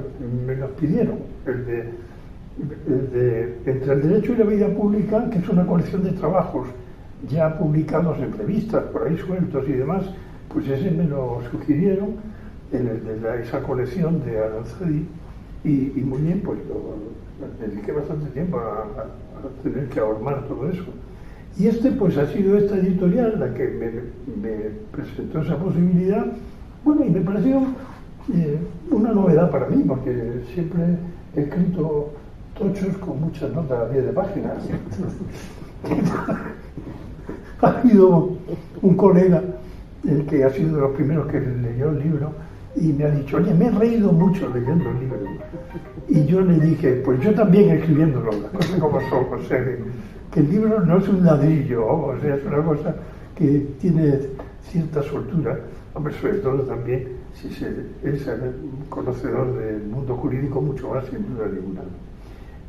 me los pidieron, el de Entre el Derecho y la Vida Pública, que es una colección de trabajos ya publicados en revistas, por ahí sueltos y demás, pues ese me lo sugirieron, esa colección de Aranzadi, y muy bien, pues me dediqué bastante tiempo a tener que ahormar todo eso. Y pues ha sido esta editorial la que me presentó esa posibilidad, bueno, y me pareció una novedad para mí, porque siempre he escrito tochos con muchas notas a 10 de páginas. Ha habido un colega, el que ha sido de los primeros que leyó el libro, y me ha dicho, oye, me he reído mucho leyendo el libro. Y yo le dije, pues yo también escribiéndolo, las cosas como son, o sea, que el libro no es un ladrillo, o sea, es una cosa que tiene cierta soltura, hombre, sobre todo también si se es un conocedor del mundo jurídico mucho más, sin duda ninguna.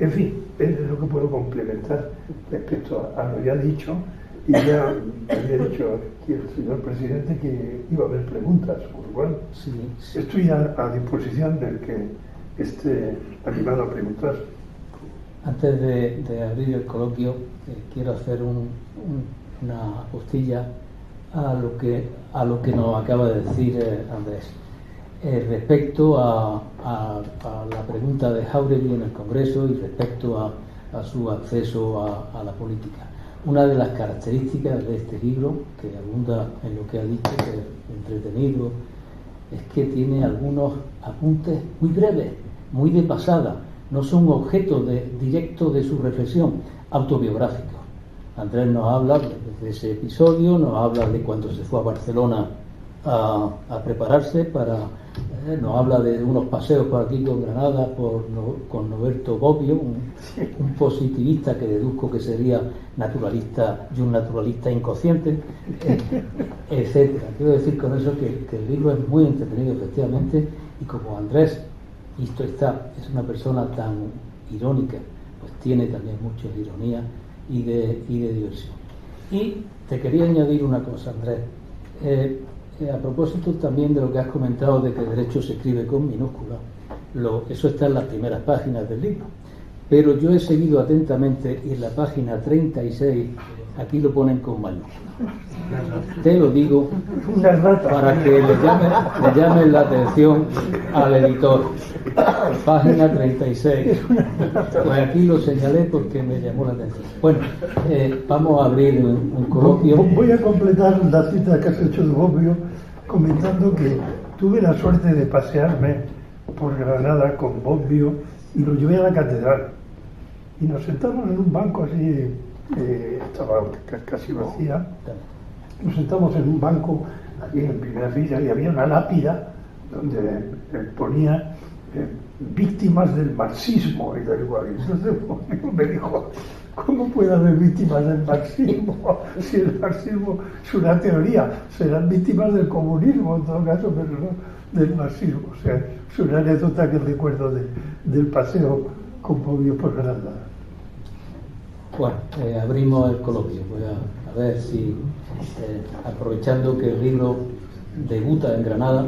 En fin, es lo que puedo complementar respecto a lo ya dicho, y ya había dicho aquí el señor presidente que iba a haber preguntas, por lo cual sí. Estoy a disposición del que esté animado a preguntar. Antes de abrir el coloquio, quiero hacer una postilla a lo que nos acaba de decir Andrés. Respecto a la pregunta de Jáuregui en el Congreso y respecto a su acceso a la política. Una de las características de este libro, que abunda en lo que ha dicho, que es entretenido, es que tiene algunos apuntes muy breves, muy de pasada, no son objeto directo de su reflexión, autobiográficos. Andrés nos habla de ese episodio, nos habla de cuando se fue a Barcelona a prepararse nos habla de unos paseos por aquí con Granada con Noberto Bobbio, un positivista que deduzco que sería naturalista y un naturalista inconsciente, etcétera. Quiero decir con eso que el libro es muy entretenido, efectivamente, y como Andrés, visto está, es una persona tan irónica, pues tiene también mucho de ironía y de diversión. Y te quería añadir una cosa, Andrés. A propósito también de lo que has comentado de que derecho se escribe con minúsculas, eso está en las primeras páginas del libro, pero yo he seguido atentamente y en la página 36 aquí lo ponen con mayúsculas. Te lo digo para que le llamen la atención al editor. Página 36. Pues aquí lo señalé porque me llamó la atención. Bueno, vamos a abrir un coloquio. Voy a completar la cita que has hecho de Bobbio comentando que tuve la suerte de pasearme por Granada con Bobbio y lo llevé a la catedral. Y nos sentamos en un banco así, estaba casi vacía. Nos sentamos en un banco aquí en primera fila y había una lápida donde ponía víctimas del marxismo y tal igual. Entonces me dijo, ¿cómo puede haber víctimas del marxismo? Si el marxismo es una teoría, serán víctimas del comunismo en todo caso, pero no del marxismo. O sea, es una anécdota que recuerdo del paseo con Bobbio por Granada. Bueno, abrimos el coloquio. Voy a ver si, aprovechando que el libro debuta en Granada,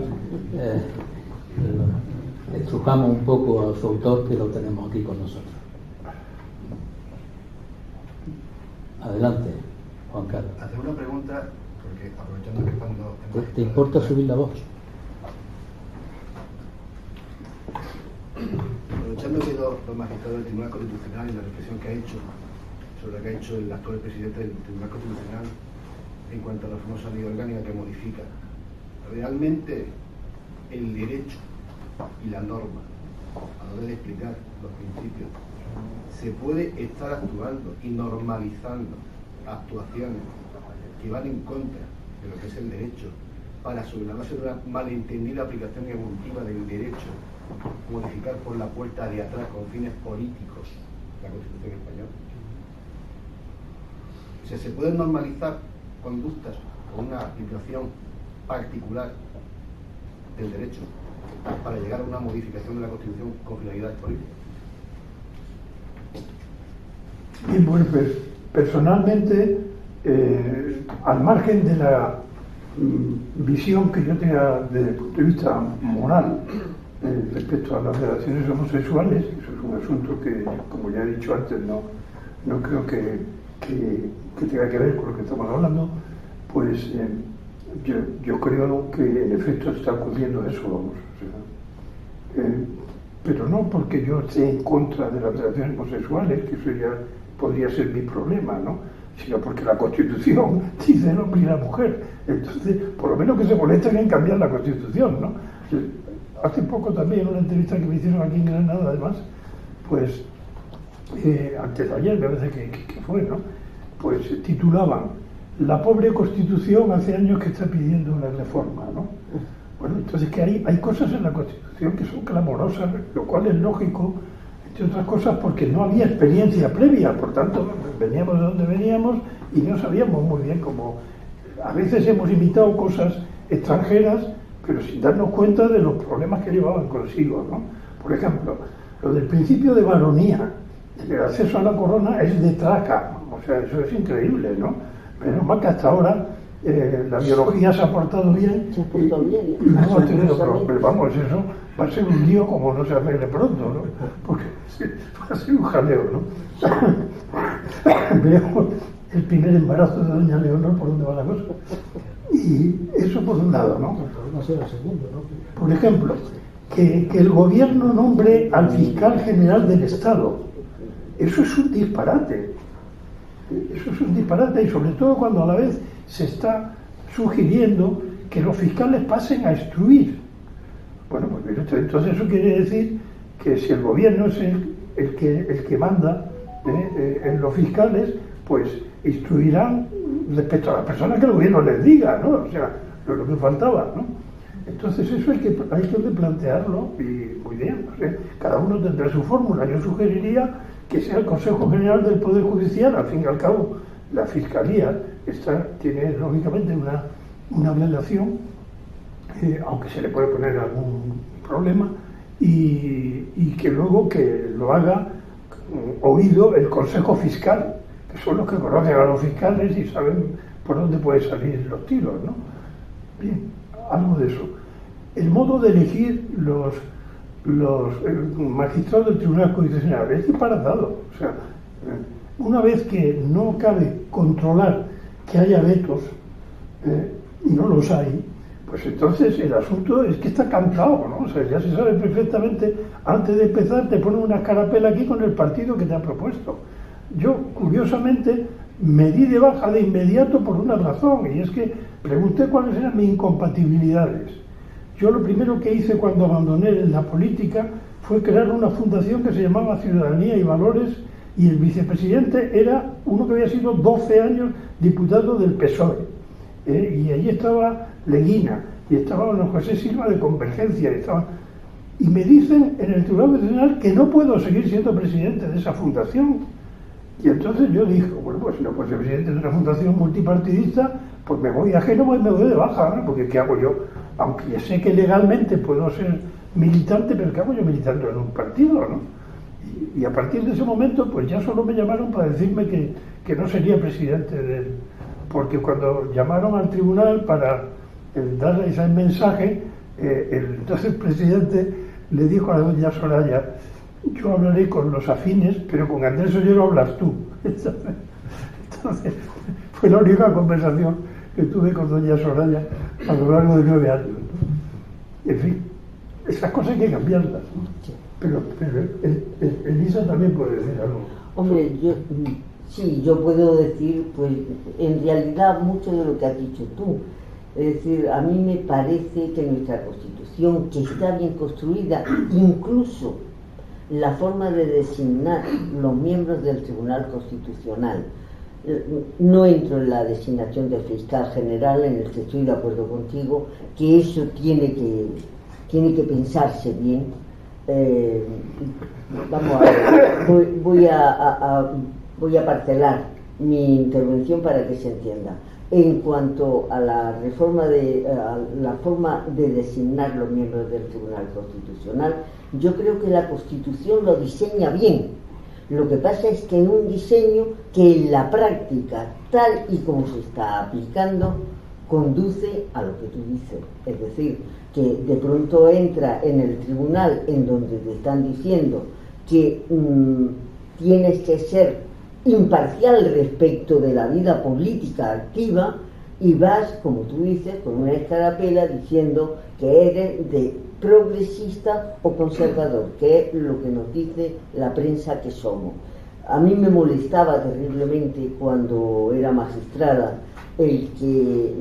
estrujamos un poco a su autor, que lo tenemos aquí con nosotros. Adelante, Juan Carlos. Hacer una pregunta, porque aprovechando que cuando... ¿Te importa subir la voz? Aprovechando que los magistrados del Tribunal Constitucional y la reflexión que ha hecho sobre lo que ha hecho el actual presidente del Tribunal Constitucional en cuanto a la famosa ley orgánica que modifica, realmente el derecho y la norma, a la hora de explicar los principios, se puede estar actuando y normalizando actuaciones que van en contra de lo que es el derecho para, sobre la base de una malentendida aplicación evolutiva del derecho, modificar por la puerta de atrás con fines políticos la Constitución española. O sea, se pueden normalizar conductas con una aplicación particular del derecho para llegar a una modificación de la Constitución con finalidades políticas. Bien, bueno, pues personalmente, al margen de la visión que yo tenga desde el punto de vista moral respecto a las relaciones homosexuales, eso es un asunto que, como ya he dicho antes, no creo que tenga que ver con lo que estamos hablando, pues yo creo que en efecto está ocurriendo eso, vamos. O sea, pero no porque yo esté en contra de las relaciones homosexuales, que eso ya podría ser mi problema, ¿no? Sino porque la Constitución dice el hombre y la mujer. Entonces, por lo menos que se molesten en cambiar la Constitución, ¿no? Hace poco también, en una entrevista que me hicieron aquí en Granada, además, pues, antes de ayer, me parece que fue, ¿no? Pues titulaban "La pobre Constitución hace años que está pidiendo una reforma", ¿no? Bueno, entonces que hay cosas en la Constitución que son clamorosas, lo cual es lógico, entre otras cosas porque no había experiencia previa, por tanto veníamos de donde veníamos y no sabíamos muy bien cómo. A veces hemos imitado cosas extranjeras, pero sin darnos cuenta de los problemas que llevaban consigo, ¿no? Por ejemplo, lo del principio de baronía, el acceso a la corona es de traca, o sea, eso es increíble, ¿no? Menos mal que hasta ahora la biología se ha portado bien. Se ha portado bien. Y no hemos tenido problemas. Vamos, eso va a ser un lío como no se arregle pronto, ¿no? Porque va a ser un jaleo, ¿no? Veamos el primer embarazo de doña Leonor, por dónde va la cosa. Y eso por un lado, ¿no? Por ejemplo, que el gobierno nombre al fiscal general del Estado. Eso es un disparate. Eso es un disparate, y sobre todo cuando a la vez se está sugiriendo que los fiscales pasen a instruir. Bueno, pues entonces eso quiere decir que si el gobierno es el que manda en los fiscales, pues instruirán respecto a las personas que el gobierno les diga, ¿no? O sea, lo que faltaba, ¿no? Entonces eso hay que plantearlo, y muy bien, o sea, cada uno tendrá su fórmula. Yo sugeriría que sea el Consejo General del Poder Judicial. Al fin y al cabo, la Fiscalía tiene lógicamente una relación, aunque se le puede poner algún problema, y que luego que lo haga oído el Consejo Fiscal, que son los que conocen a los fiscales y saben por dónde pueden salir los tiros, ¿no? Bien, algo de eso. El modo de elegir los magistrados del Tribunal Constitucional es disparatado. O sea, una vez que no cabe controlar que haya vetos, y no los hay, pues entonces el asunto es que está cantado, ¿no? O sea, ya se sabe perfectamente, antes de empezar te ponen una escarapela aquí con el partido que te ha propuesto. Yo, curiosamente, me di de baja de inmediato por una razón, y es que pregunté cuáles eran mis incompatibilidades. Yo lo primero que hice cuando abandoné la política fue crear una fundación que se llamaba Ciudadanía y Valores, y el vicepresidente era uno que había sido 12 años diputado del PSOE. Y allí estaba Leguina, y estaba don José Silva de Convergencia, y me dicen en el Tribunal Constitucional que no puedo seguir siendo presidente de esa fundación. Y entonces yo dije, bueno, pues si no puedo ser presidente de una fundación multipartidista, pues me voy a Génova y me voy de baja, ¿no? Porque ¿qué hago yo? Aunque ya sé que legalmente puedo ser militante, pero ¿qué hago yo militando en un partido, no? Y a partir de ese momento, pues ya solo me llamaron para decirme que no sería presidente de él. Porque cuando llamaron al tribunal para darle ese mensaje, el entonces presidente le dijo a doña Soraya: yo hablaré con los afines, pero con Andrés Ollero hablas tú. Entonces fue la única conversación que tuve con doña Soraya a lo largo de 9 años. En fin, esas cosas hay que cambiarlas, ¿no? Pero Elisa también puede decir algo. Hombre, yo puedo decir, pues, en realidad mucho de lo que has dicho tú. Es decir, a mí me parece que nuestra Constitución, que está bien construida, incluso la forma de designar los miembros del Tribunal Constitucional, no entro en la designación del fiscal general, en el que estoy de acuerdo contigo, que eso tiene que pensarse bien. Vamos a ver, voy a parcelar mi intervención para que se entienda. En cuanto a la reforma a la forma de designar los miembros del Tribunal Constitucional, yo creo que la Constitución lo diseña bien, Lo que pasa es que es un diseño que en la práctica, tal y como se está aplicando, conduce a lo que tú dices. Es decir, que de pronto entra en el tribunal en donde te están diciendo que tienes que ser imparcial respecto de la vida política activa, y vas, como tú dices, con una escarapela diciendo que eres de progresista o conservador, que es lo que nos dice la prensa que somos. A mí me molestaba terriblemente cuando era magistrada el que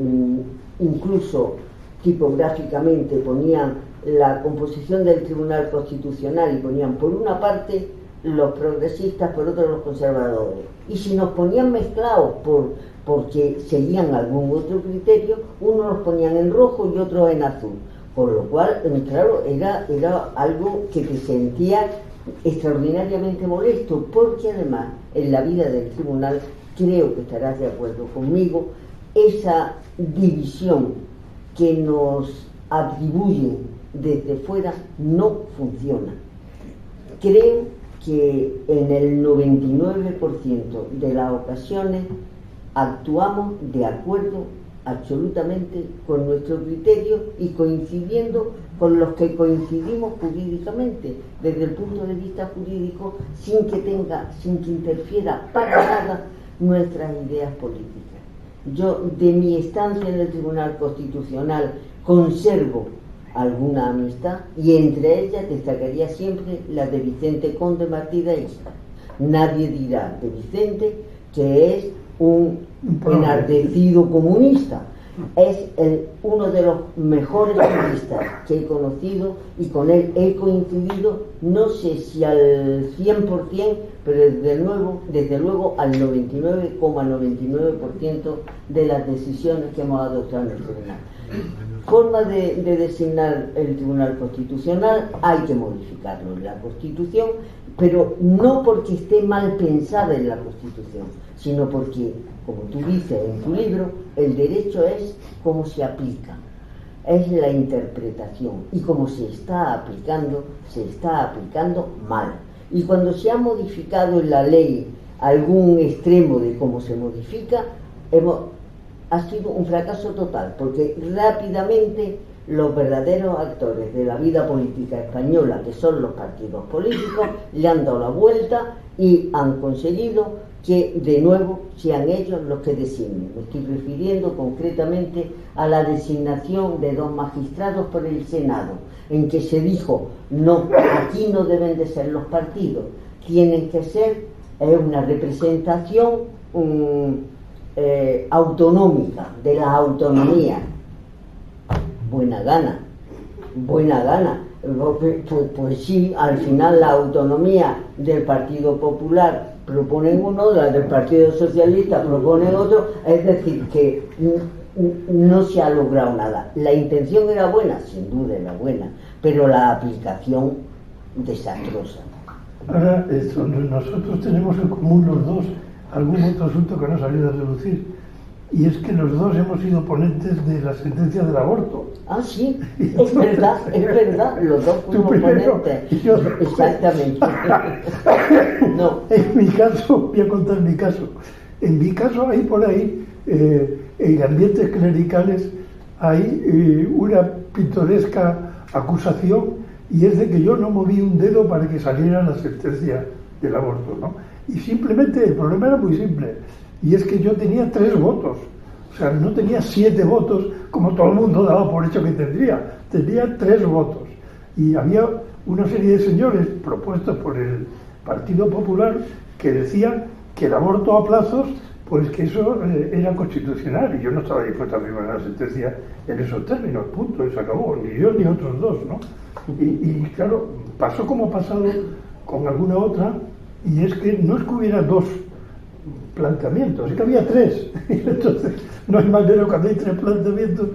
incluso tipográficamente ponían la composición del Tribunal Constitucional y ponían por una parte los progresistas, por otro los conservadores, y si nos ponían mezclados porque seguían algún otro criterio, unos los ponían en rojo y otros en azul, con lo cual, claro, era algo que te sentía extraordinariamente molesto, porque además en la vida del tribunal, creo que estarás de acuerdo conmigo, esa división que nos atribuyen desde fuera no funciona. Creo que en el 99% de las ocasiones actuamos de acuerdo absolutamente con nuestro criterio y coincidiendo con los que coincidimos jurídicamente, desde el punto de vista jurídico, sin que interfiera para nada nuestras ideas políticas. Yo, de mi estancia en el Tribunal Constitucional, conservo alguna amistad, y entre ellas destacaría siempre la de Vicente Conde Martí de Issa. Nadie dirá de Vicente que es un enardecido comunista. Es uno de los mejores juristas que he conocido, y con él he coincidido, no sé si al 100%, pero desde luego al 99,99% de las decisiones que hemos adoptado en el tribunal. Forma de designar el Tribunal Constitucional: hay que modificarlo en la Constitución, pero no porque esté mal pensada en la Constitución, sino porque, como tú dices en tu libro, el derecho es cómo se aplica, es la interpretación, y como se está aplicando mal. Y cuando se ha modificado en la ley algún extremo de cómo se modifica, ha sido un fracaso total, porque rápidamente los verdaderos actores de la vida política española, que son los partidos políticos, le han dado la vuelta y han conseguido que de nuevo sean ellos los que designen. Me estoy refiriendo concretamente a la designación de 2 magistrados por el Senado, en que se dijo: no, aquí no deben de ser los partidos, tienen que ser una representación autonómica, de la autonomía. Buena gana. Pues sí, al final la autonomía del Partido Popular proponen uno, la del Partido Socialista proponen otro, es decir, que no se ha logrado nada. La intención era buena, sin duda era buena, pero la aplicación desastrosa. Ahora, nosotros tenemos en común los dos algún otro asunto que no ha salido a relucir, y es que los dos hemos sido ponentes de la sentencia del aborto. Ah, sí, es verdad, los dos fuimos ponentes. Exactamente. No. En mi caso, voy a contar mi caso. En mi caso hay por ahí, en ambientes clericales, hay una pintoresca acusación, y es de que yo no moví un dedo para que saliera la sentencia del aborto, ¿no? Y simplemente el problema era muy simple, y es que yo tenía 3 votos, o sea, no tenía 7 votos como todo el mundo daba por hecho que tenía 3 votos, y había una serie de señores propuestos por el Partido Popular que decían que el aborto a plazos, pues que eso era constitucional, y yo no estaba dispuesto a firmar la sentencia en esos términos, punto, y se acabó, ni yo ni otros dos, ¿no? Y claro, pasó como ha pasado con alguna otra, y es que no es que hubiera 2 planteamientos, es que había 3. Entonces, no hay manera, cuando hay 3 planteamientos,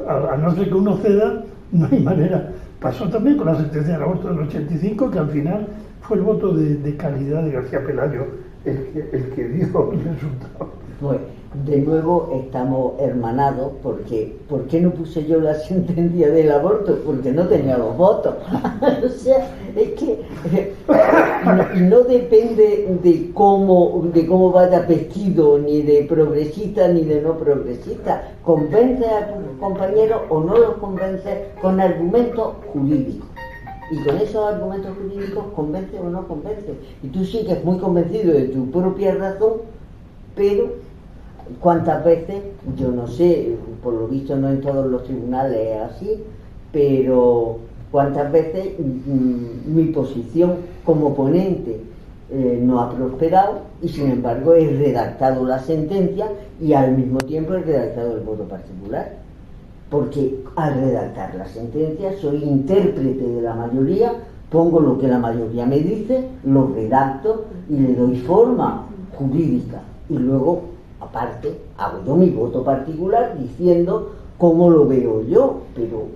a no ser que uno ceda, no hay manera. Pasó también con la sentencia del aborto del 85, que al final fue el voto de calidad de García Pelayo el que dio el resultado. Pues de nuevo estamos hermanados porque ¿por qué no puse yo la sentencia del aborto? Porque no tenía los votos. O sea, es que no depende de cómo vaya vestido, ni de progresista ni de no progresista. Convence a tus compañeros o no los convence con argumentos jurídicos. Y con esos argumentos jurídicos convence o no convence. Y tú sigues muy convencido de tu propia razón, pero ¿cuántas veces? Yo no sé, por lo visto no en todos los tribunales es así, pero ¿cuántas veces mi posición como ponente no ha prosperado y sin embargo he redactado la sentencia y al mismo tiempo he redactado el voto particular? Porque al redactar la sentencia soy intérprete de la mayoría, pongo lo que la mayoría me dice, lo redacto y le doy forma jurídica. Y luego, aparte, hago yo mi voto particular diciendo cómo lo veo yo. Pero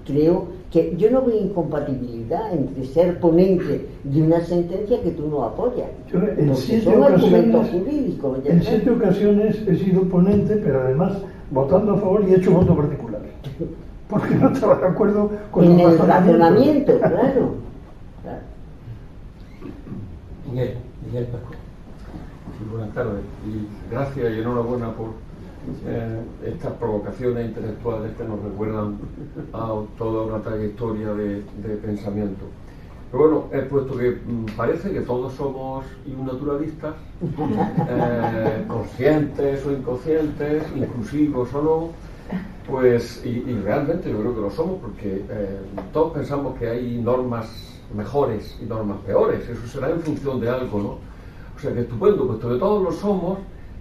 creo que yo no veo incompatibilidad entre ser ponente de una sentencia que tú no apoyas. Yo en siete son argumentos jurídicos. En 7 ocasiones he sido ponente, pero además votando a favor y he hecho voto particular. Porque no estaba de acuerdo con en el razonamiento, claro. Miguel Pascual. Sí, buenas tardes y gracias y enhorabuena por estas provocaciones intelectuales que nos recuerdan a toda una trayectoria de pensamiento. Pero bueno, puesto que parece que todos somos naturalistas, conscientes o inconscientes, inclusivos o no, pues, y realmente yo creo que lo somos, porque todos pensamos que hay normas mejores y normas peores, eso será en función de algo, ¿no? O sea que estupendo, puesto que todos lo somos,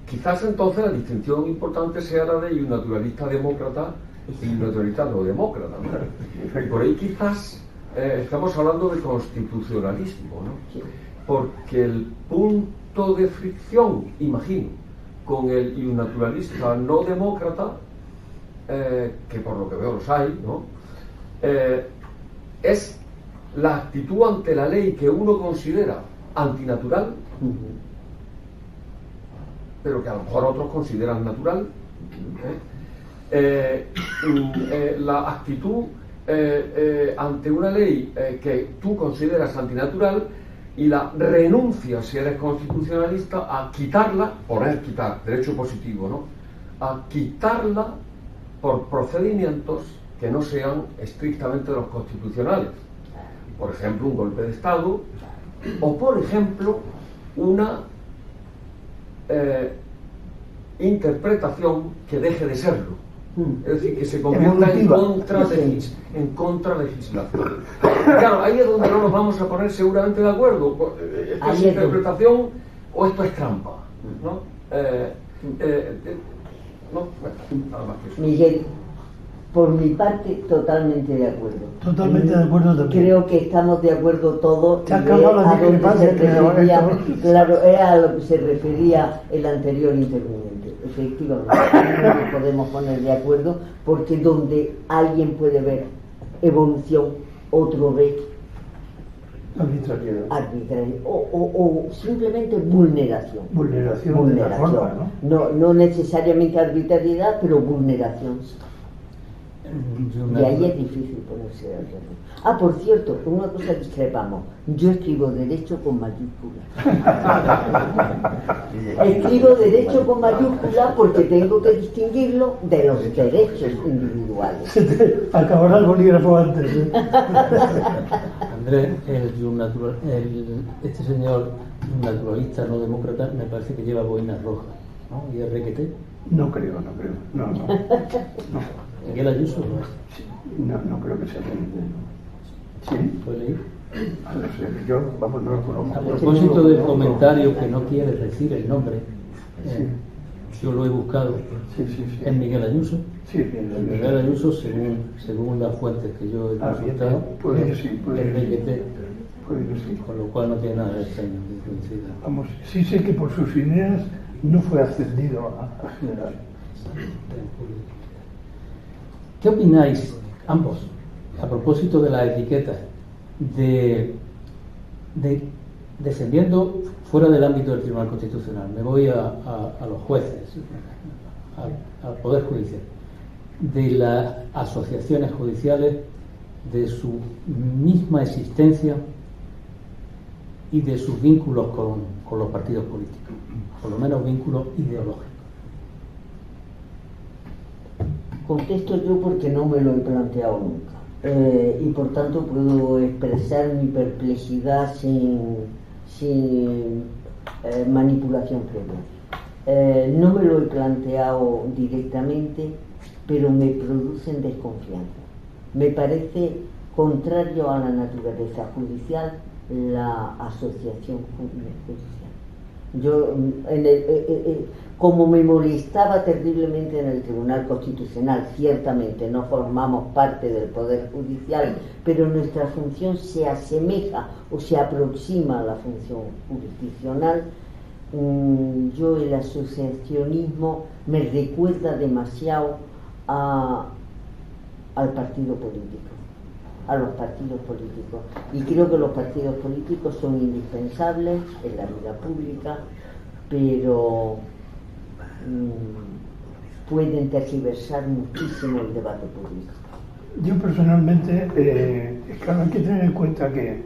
quizás entonces la distinción importante sea la de un naturalista demócrata y un naturalista no demócrata, ¿no? Y por ahí quizás estamos hablando de constitucionalismo, ¿no? Porque el punto de fricción, imagino, con el naturalista no demócrata, que por lo que veo los hay, ¿no? Es la actitud ante la ley que uno considera antinatural, pero que a lo mejor otros consideran natural, la actitud ante una ley que tú consideras antinatural y la renuncia, si eres constitucionalista, a quitarla, quitar, derecho positivo, ¿no? A quitarla por procedimientos que no sean estrictamente los constitucionales. Por ejemplo, un golpe de Estado, o por ejemplo, una interpretación que deje de serlo. Es decir, que se convierta en contralegislación. Claro, ahí es donde no nos vamos a poner seguramente de acuerdo. ¿Esto es interpretación o esto es trampa? ¿No? No, bueno, nada más que eso. Miguel, por mi parte, totalmente de acuerdo. Totalmente de acuerdo también. Creo que estamos de acuerdo todos. Se acabó la discrepancia. Claro, era a lo que se refería el anterior interviniente. Efectivamente, no nos podemos poner de acuerdo porque donde alguien puede ver evolución, otro ve arbitrariedad o simplemente vulneración. Vulneración de la forma, ¿no? No necesariamente arbitrariedad, pero vulneración. Y ahí es difícil ponerse de acuerdo. Por cierto, una cosa discrepamos. Yo escribo derecho con mayúscula. Escribo derecho con mayúscula porque tengo que distinguirlo de los derechos individuales. Acabará el bolígrafo antes. Andrés, este señor naturalista no demócrata me parece que lleva boinas rojas, ¿no? ¿Y es requete? No creo. No. Miguel Ayuso no es. No creo que sea requete. ¿Sí? ¿Puede leer? No sé, yo, vamos, no lo conozco. A propósito del comentario que no quiere decir el nombre, yo lo he buscado. Sí. ¿Es Miguel Ayuso? Sí, Miguel Ayuso, según las fuentes que yo he consultado, puede que sí, es requete, puede que sí. con lo cual no tiene nada de extraño que coincida. Vamos, sí sé que por sus ideas no fue ascendido a general. ¿Qué opináis, ambos, a propósito de las etiquetas, de descendiendo fuera del ámbito del Tribunal Constitucional, me voy a los jueces, al Poder Judicial, de las asociaciones judiciales, de su misma existencia y de sus vínculos con los partidos políticos, por lo menos vínculos ideológicos. Contesto yo porque no me lo he planteado nunca, y por tanto puedo expresar mi perplejidad sin manipulación previa. No me lo he planteado directamente, pero me producen desconfianza. Me parece contrario a la naturaleza judicial la asociación judicial. Yo, como me molestaba terriblemente en el Tribunal Constitucional, ciertamente no formamos parte del Poder Judicial, pero nuestra función se asemeja o se aproxima a la función jurisdiccional. Yo, el asociacionismo me recuerda demasiado al partido político, a los partidos políticos, y creo que los partidos políticos son indispensables en la vida pública, pero pueden tergiversar muchísimo el debate público. Yo personalmente, claro, hay que tener en cuenta que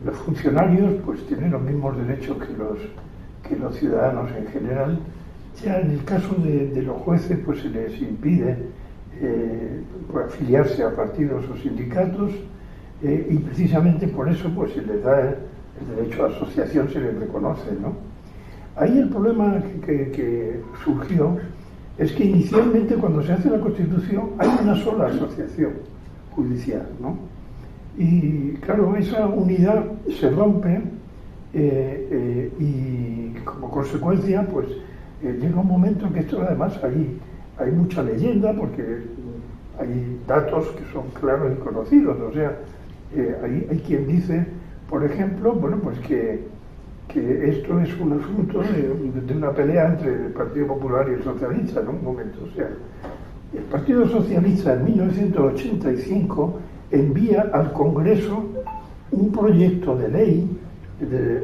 los funcionarios pues tienen los mismos derechos que los ciudadanos en general. Ya en el caso de los jueces pues se les impide afiliarse a partidos o sindicatos, y precisamente por eso pues se les da el derecho a asociación, se les reconoce, ¿no? Ahí el problema que surgió es que inicialmente cuando se hace la Constitución hay una sola asociación judicial, ¿no? Y claro, esa unidad se rompe, y como consecuencia pues llega un momento en que esto, además hay mucha leyenda, porque hay datos que son claros y conocidos. O sea, hay quien dice, por ejemplo, bueno, pues que esto es un asunto de una pelea entre el Partido Popular y el Socialista, ¿no? Un momento, o sea, el Partido Socialista en 1985 envía al Congreso un proyecto de ley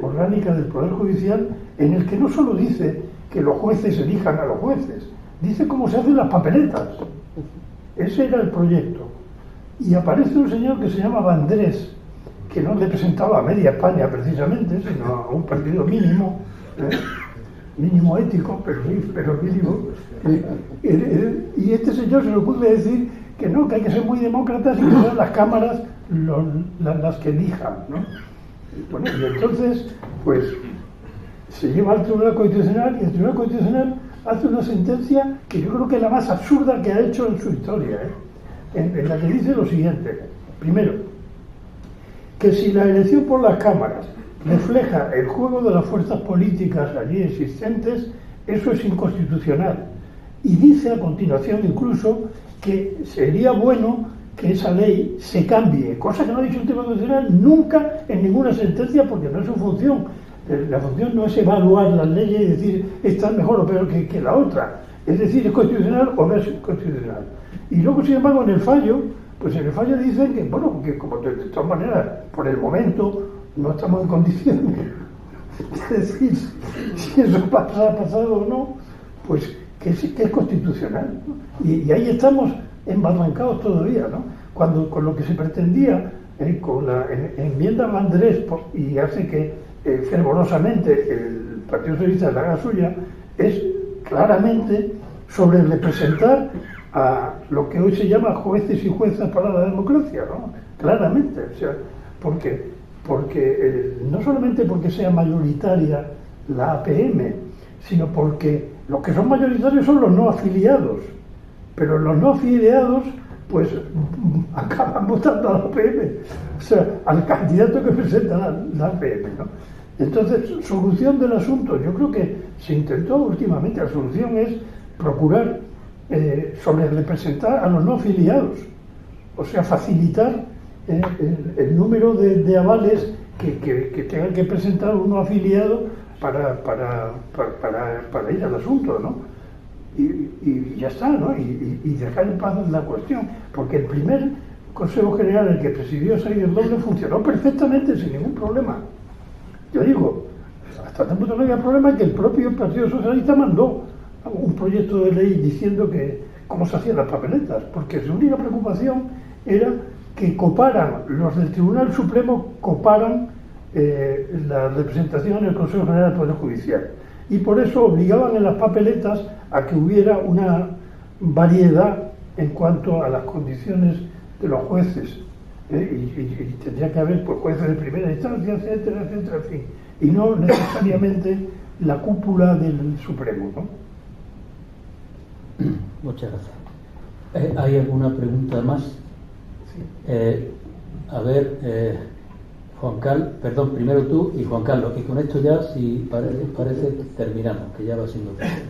orgánica del Poder Judicial, en el que no solo dice que los jueces elijan a los jueces, dice cómo se hacen las papeletas. Ese era el proyecto. Y aparece un señor que se llama Vandrés, que no representaba a media España precisamente, sino a un partido mínimo, mínimo ético, pero mínimo. Y este señor se le ocurre decir que no, que hay que ser muy demócratas y que sean las cámaras las que elijan, ¿no? Bueno, y entonces, pues, se lleva al Tribunal Constitucional, y el Tribunal Constitucional hace una sentencia que yo creo que es la más absurda que ha hecho en su historia, en la que dice lo siguiente: primero, que si la elección por las cámaras refleja el juego de las fuerzas políticas allí existentes, eso es inconstitucional. Y dice a continuación incluso que sería bueno que esa ley se cambie, cosa que no ha dicho el Tribunal Constitucional nunca en ninguna sentencia, porque no es su función. La función no es evaluar las leyes y decir esta es mejor o peor que la otra, es decir, es constitucional o no es constitucional. Y luego, sin embargo, en el fallo, pues en el fallo dicen que, bueno, que como de todas maneras, por el momento, no estamos en condiciones de decir si eso ha pasado o no, pues que es constitucional, ¿no? Y ahí estamos embarrancados todavía, ¿no? Cuando con lo que se pretendía, con la enmienda Vandrés, y hace que fervorosamente el Partido Socialista la haga suya, es claramente sobre representar a lo que hoy se llama jueces y juezas para la democracia, ¿no? Claramente, o sea, porque no solamente porque sea mayoritaria la APM, sino porque los que son mayoritarios son los no afiliados, pero los no afiliados pues acaban votando a la APM, o sea, al candidato que presenta la APM, ¿no? Entonces, solución del asunto, yo creo que se intentó últimamente, la solución es procurar sobre representar a los no afiliados, o sea, facilitar el número de avales que tenga que presentar uno afiliado para ir al asunto, ¿no? Y ya está, ¿no? Y dejar en paz la cuestión, porque el primer Consejo General, el que presidió Sáenz Doble, funcionó perfectamente, sin ningún problema. Yo digo, hasta tanto no había problema que el propio Partido Socialista mandó un proyecto de ley diciendo que cómo se hacían las papeletas, porque su única preocupación era que coparan, los del Tribunal Supremo coparan la representación en el Consejo General del Poder Judicial, y por eso obligaban en las papeletas a que hubiera una variedad en cuanto a las condiciones de los jueces, y tendría que haber pues, jueces de primera instancia, etcétera, etcétera, en fin, y no necesariamente la cúpula del Supremo, ¿no? Muchas gracias. ¿Hay alguna pregunta más? Sí. A ver, Juan Carlos, perdón, primero tú y Juan Carlos, y con esto ya, si parece terminamos, que ya va siendo tarde.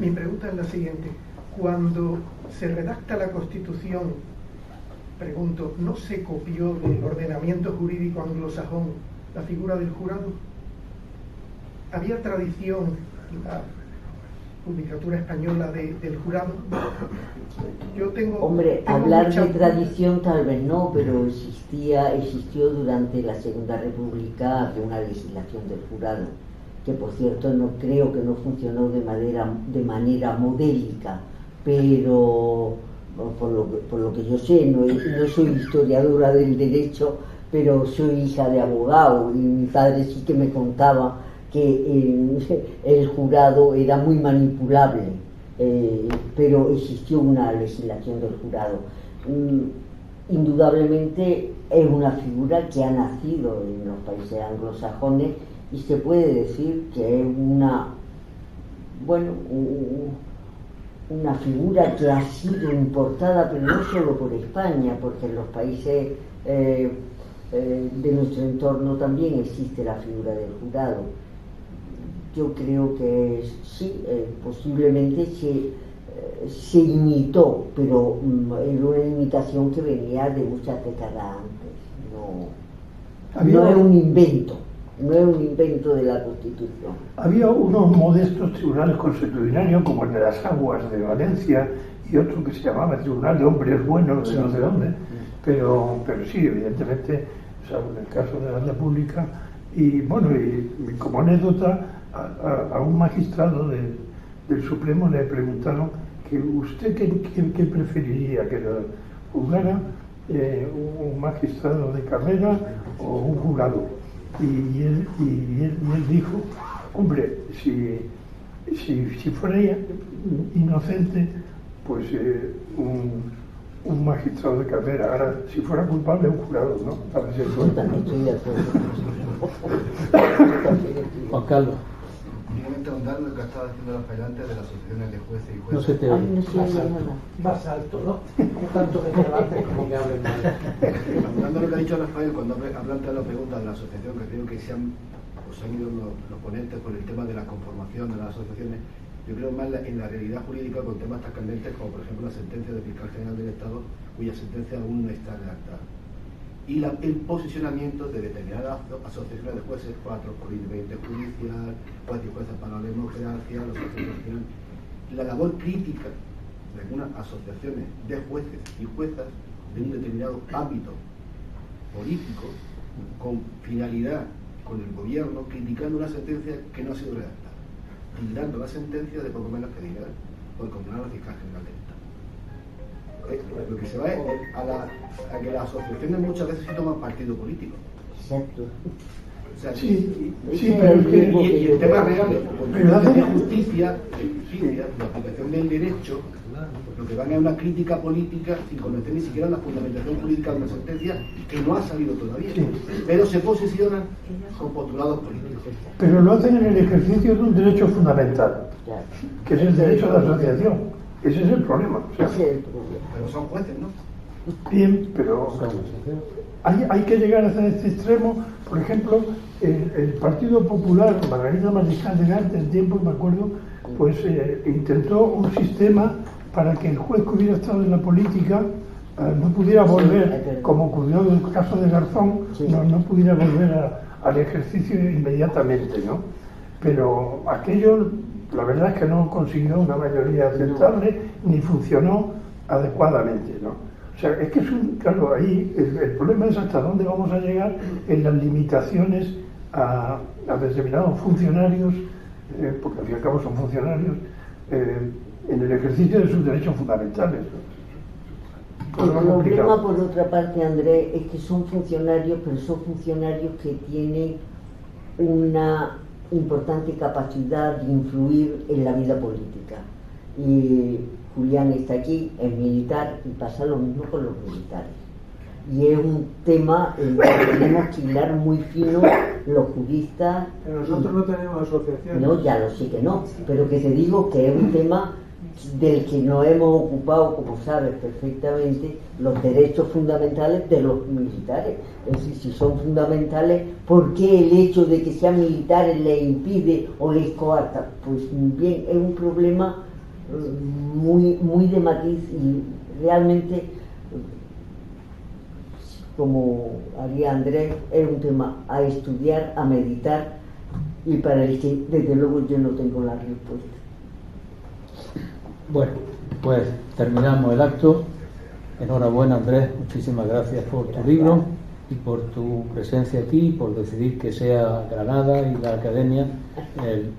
Mi pregunta es la siguiente: cuando se redacta la Constitución, pregunto, ¿no se copió del ordenamiento jurídico anglosajón la figura del jurado? ¿Había tradición en la judicatura española del jurado? Yo tengo... Hombre, tengo hablar mucha... de tradición tal vez no, pero existió durante la Segunda República una legislación del jurado, que por cierto no creo que no funcionó de manera modélica, pero por lo que yo sé, no soy historiadora del derecho, pero soy hija de abogado y mi padre sí que me contaba que el jurado era muy manipulable, pero existió una legislación del jurado. Indudablemente es una figura que ha nacido en los países anglosajones y se puede decir que es una figura que ha sido importada, pero no solo por España, porque en los países de nuestro entorno también existe la figura del jurado. Yo creo que sí, posiblemente se imitó, pero era una imitación que venía de muchas décadas antes. No es un invento. No es un invento de la Constitución. Había unos modestos tribunales constitucionarios, como el de las Aguas de Valencia, y otro que se llamaba el Tribunal de Hombres Buenos, de no sé dónde, pero sí, evidentemente, o sea, en el caso de la República, y bueno, y como anécdota, a un magistrado del Supremo le preguntaron que usted qué preferiría, que lo juzgara un magistrado de carrera o un jurado. Y él dijo, hombre, si fuera inocente, pues un magistrado de carrera. Ahora, si fuera culpable, un jurado, ¿no? Para ser Estoy de acuerdo. Juan Carlos. Simplemente ahondar en lo que estaba diciendo Rafael antes de las asociaciones de jueces y jueces. No se te Ay, oye. no se oye nada. Más alto, ¿no? No tanto que te levante como que hablen mal. Hablando de lo que ha dicho Rafael cuando ha planteado la pregunta de la asociación, que creo que se han ido los ponentes por el tema de la conformación de las asociaciones, yo creo más en la realidad jurídica con temas tan candentes como por ejemplo la sentencia del fiscal general del Estado, cuya sentencia aún no está redactada, y el posicionamiento de determinadas asociaciones de jueces, 4 por independiente judicial, jueces y jueces para la democracia, la asociación nacional, la labor crítica de algunas asociaciones de jueces y juezas de un determinado ámbito político con finalidad con el gobierno, criticando una sentencia que no ha sido redactada, tirando la sentencia de poco menos que diga por condenar al fiscal general del Estado. Lo que se va es a que las asociaciones muchas veces se toman partido político. Exacto. O sea, Sí, Ese pero es es que... y el tema real, Pero de justicia, la aplicación del derecho, lo que van es una crítica política sin conocer ni siquiera la fundamentación jurídica de una sentencia que no ha salido todavía, Sí. pero se posicionan con postulados políticos. Pero lo hacen en el ejercicio de un derecho fundamental, Claro. que es el derecho a la asociación. Ese es el problema. O sea, Ese es el problema. Pero son jueces, ¿no? bien, pero hay que llegar hasta este extremo. Por ejemplo, el Partido Popular, Margarita Mariscal de Gante, en tiempo, me acuerdo, pues intentó un sistema para que el juez que hubiera estado en la política no pudiera volver, como ocurrió en el caso de Garzón, Sí. no pudiera volver al ejercicio inmediatamente, ¿no? Pero aquello, la verdad es que no consiguió una mayoría aceptable ni funcionó adecuadamente, ¿no? O sea, es que es un, claro, ahí el problema es hasta dónde vamos a llegar en las limitaciones a determinados funcionarios, porque al fin y al cabo son funcionarios, en el ejercicio de sus derechos fundamentales. El problema, por otra parte, Andrés, es que son funcionarios, pero son funcionarios que tienen una importante capacidad de influir en la vida política. Y Julián está aquí, es militar, y pasa lo mismo con los militares. Y es un tema en el que tenemos que hilar muy fino los juristas. Pero nosotros no tenemos asociaciones. No, ya lo sé que no, pero que te digo que es un tema del que nos hemos ocupado, como sabes perfectamente, los derechos fundamentales de los militares. Es decir, si son fundamentales, ¿por qué el hecho de que sean militares les impide o les coarta? Pues bien, es un problema muy de matiz y realmente, como haría Andrés, es un tema a estudiar, a meditar y para el que desde luego yo no tengo la respuesta. Bueno, pues terminamos el acto. Enhorabuena, Andrés, muchísimas gracias por tu libro y por tu presencia aquí, por decidir que sea Granada y la Academia el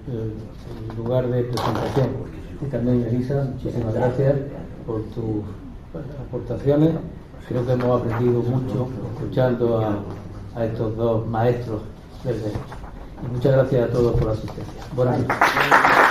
lugar de presentación. Y también, Elisa, muchísimas gracias por tus aportaciones. Creo que hemos aprendido mucho escuchando a estos dos maestros del derecho. Y muchas gracias a todos por la asistencia. Buenas noches.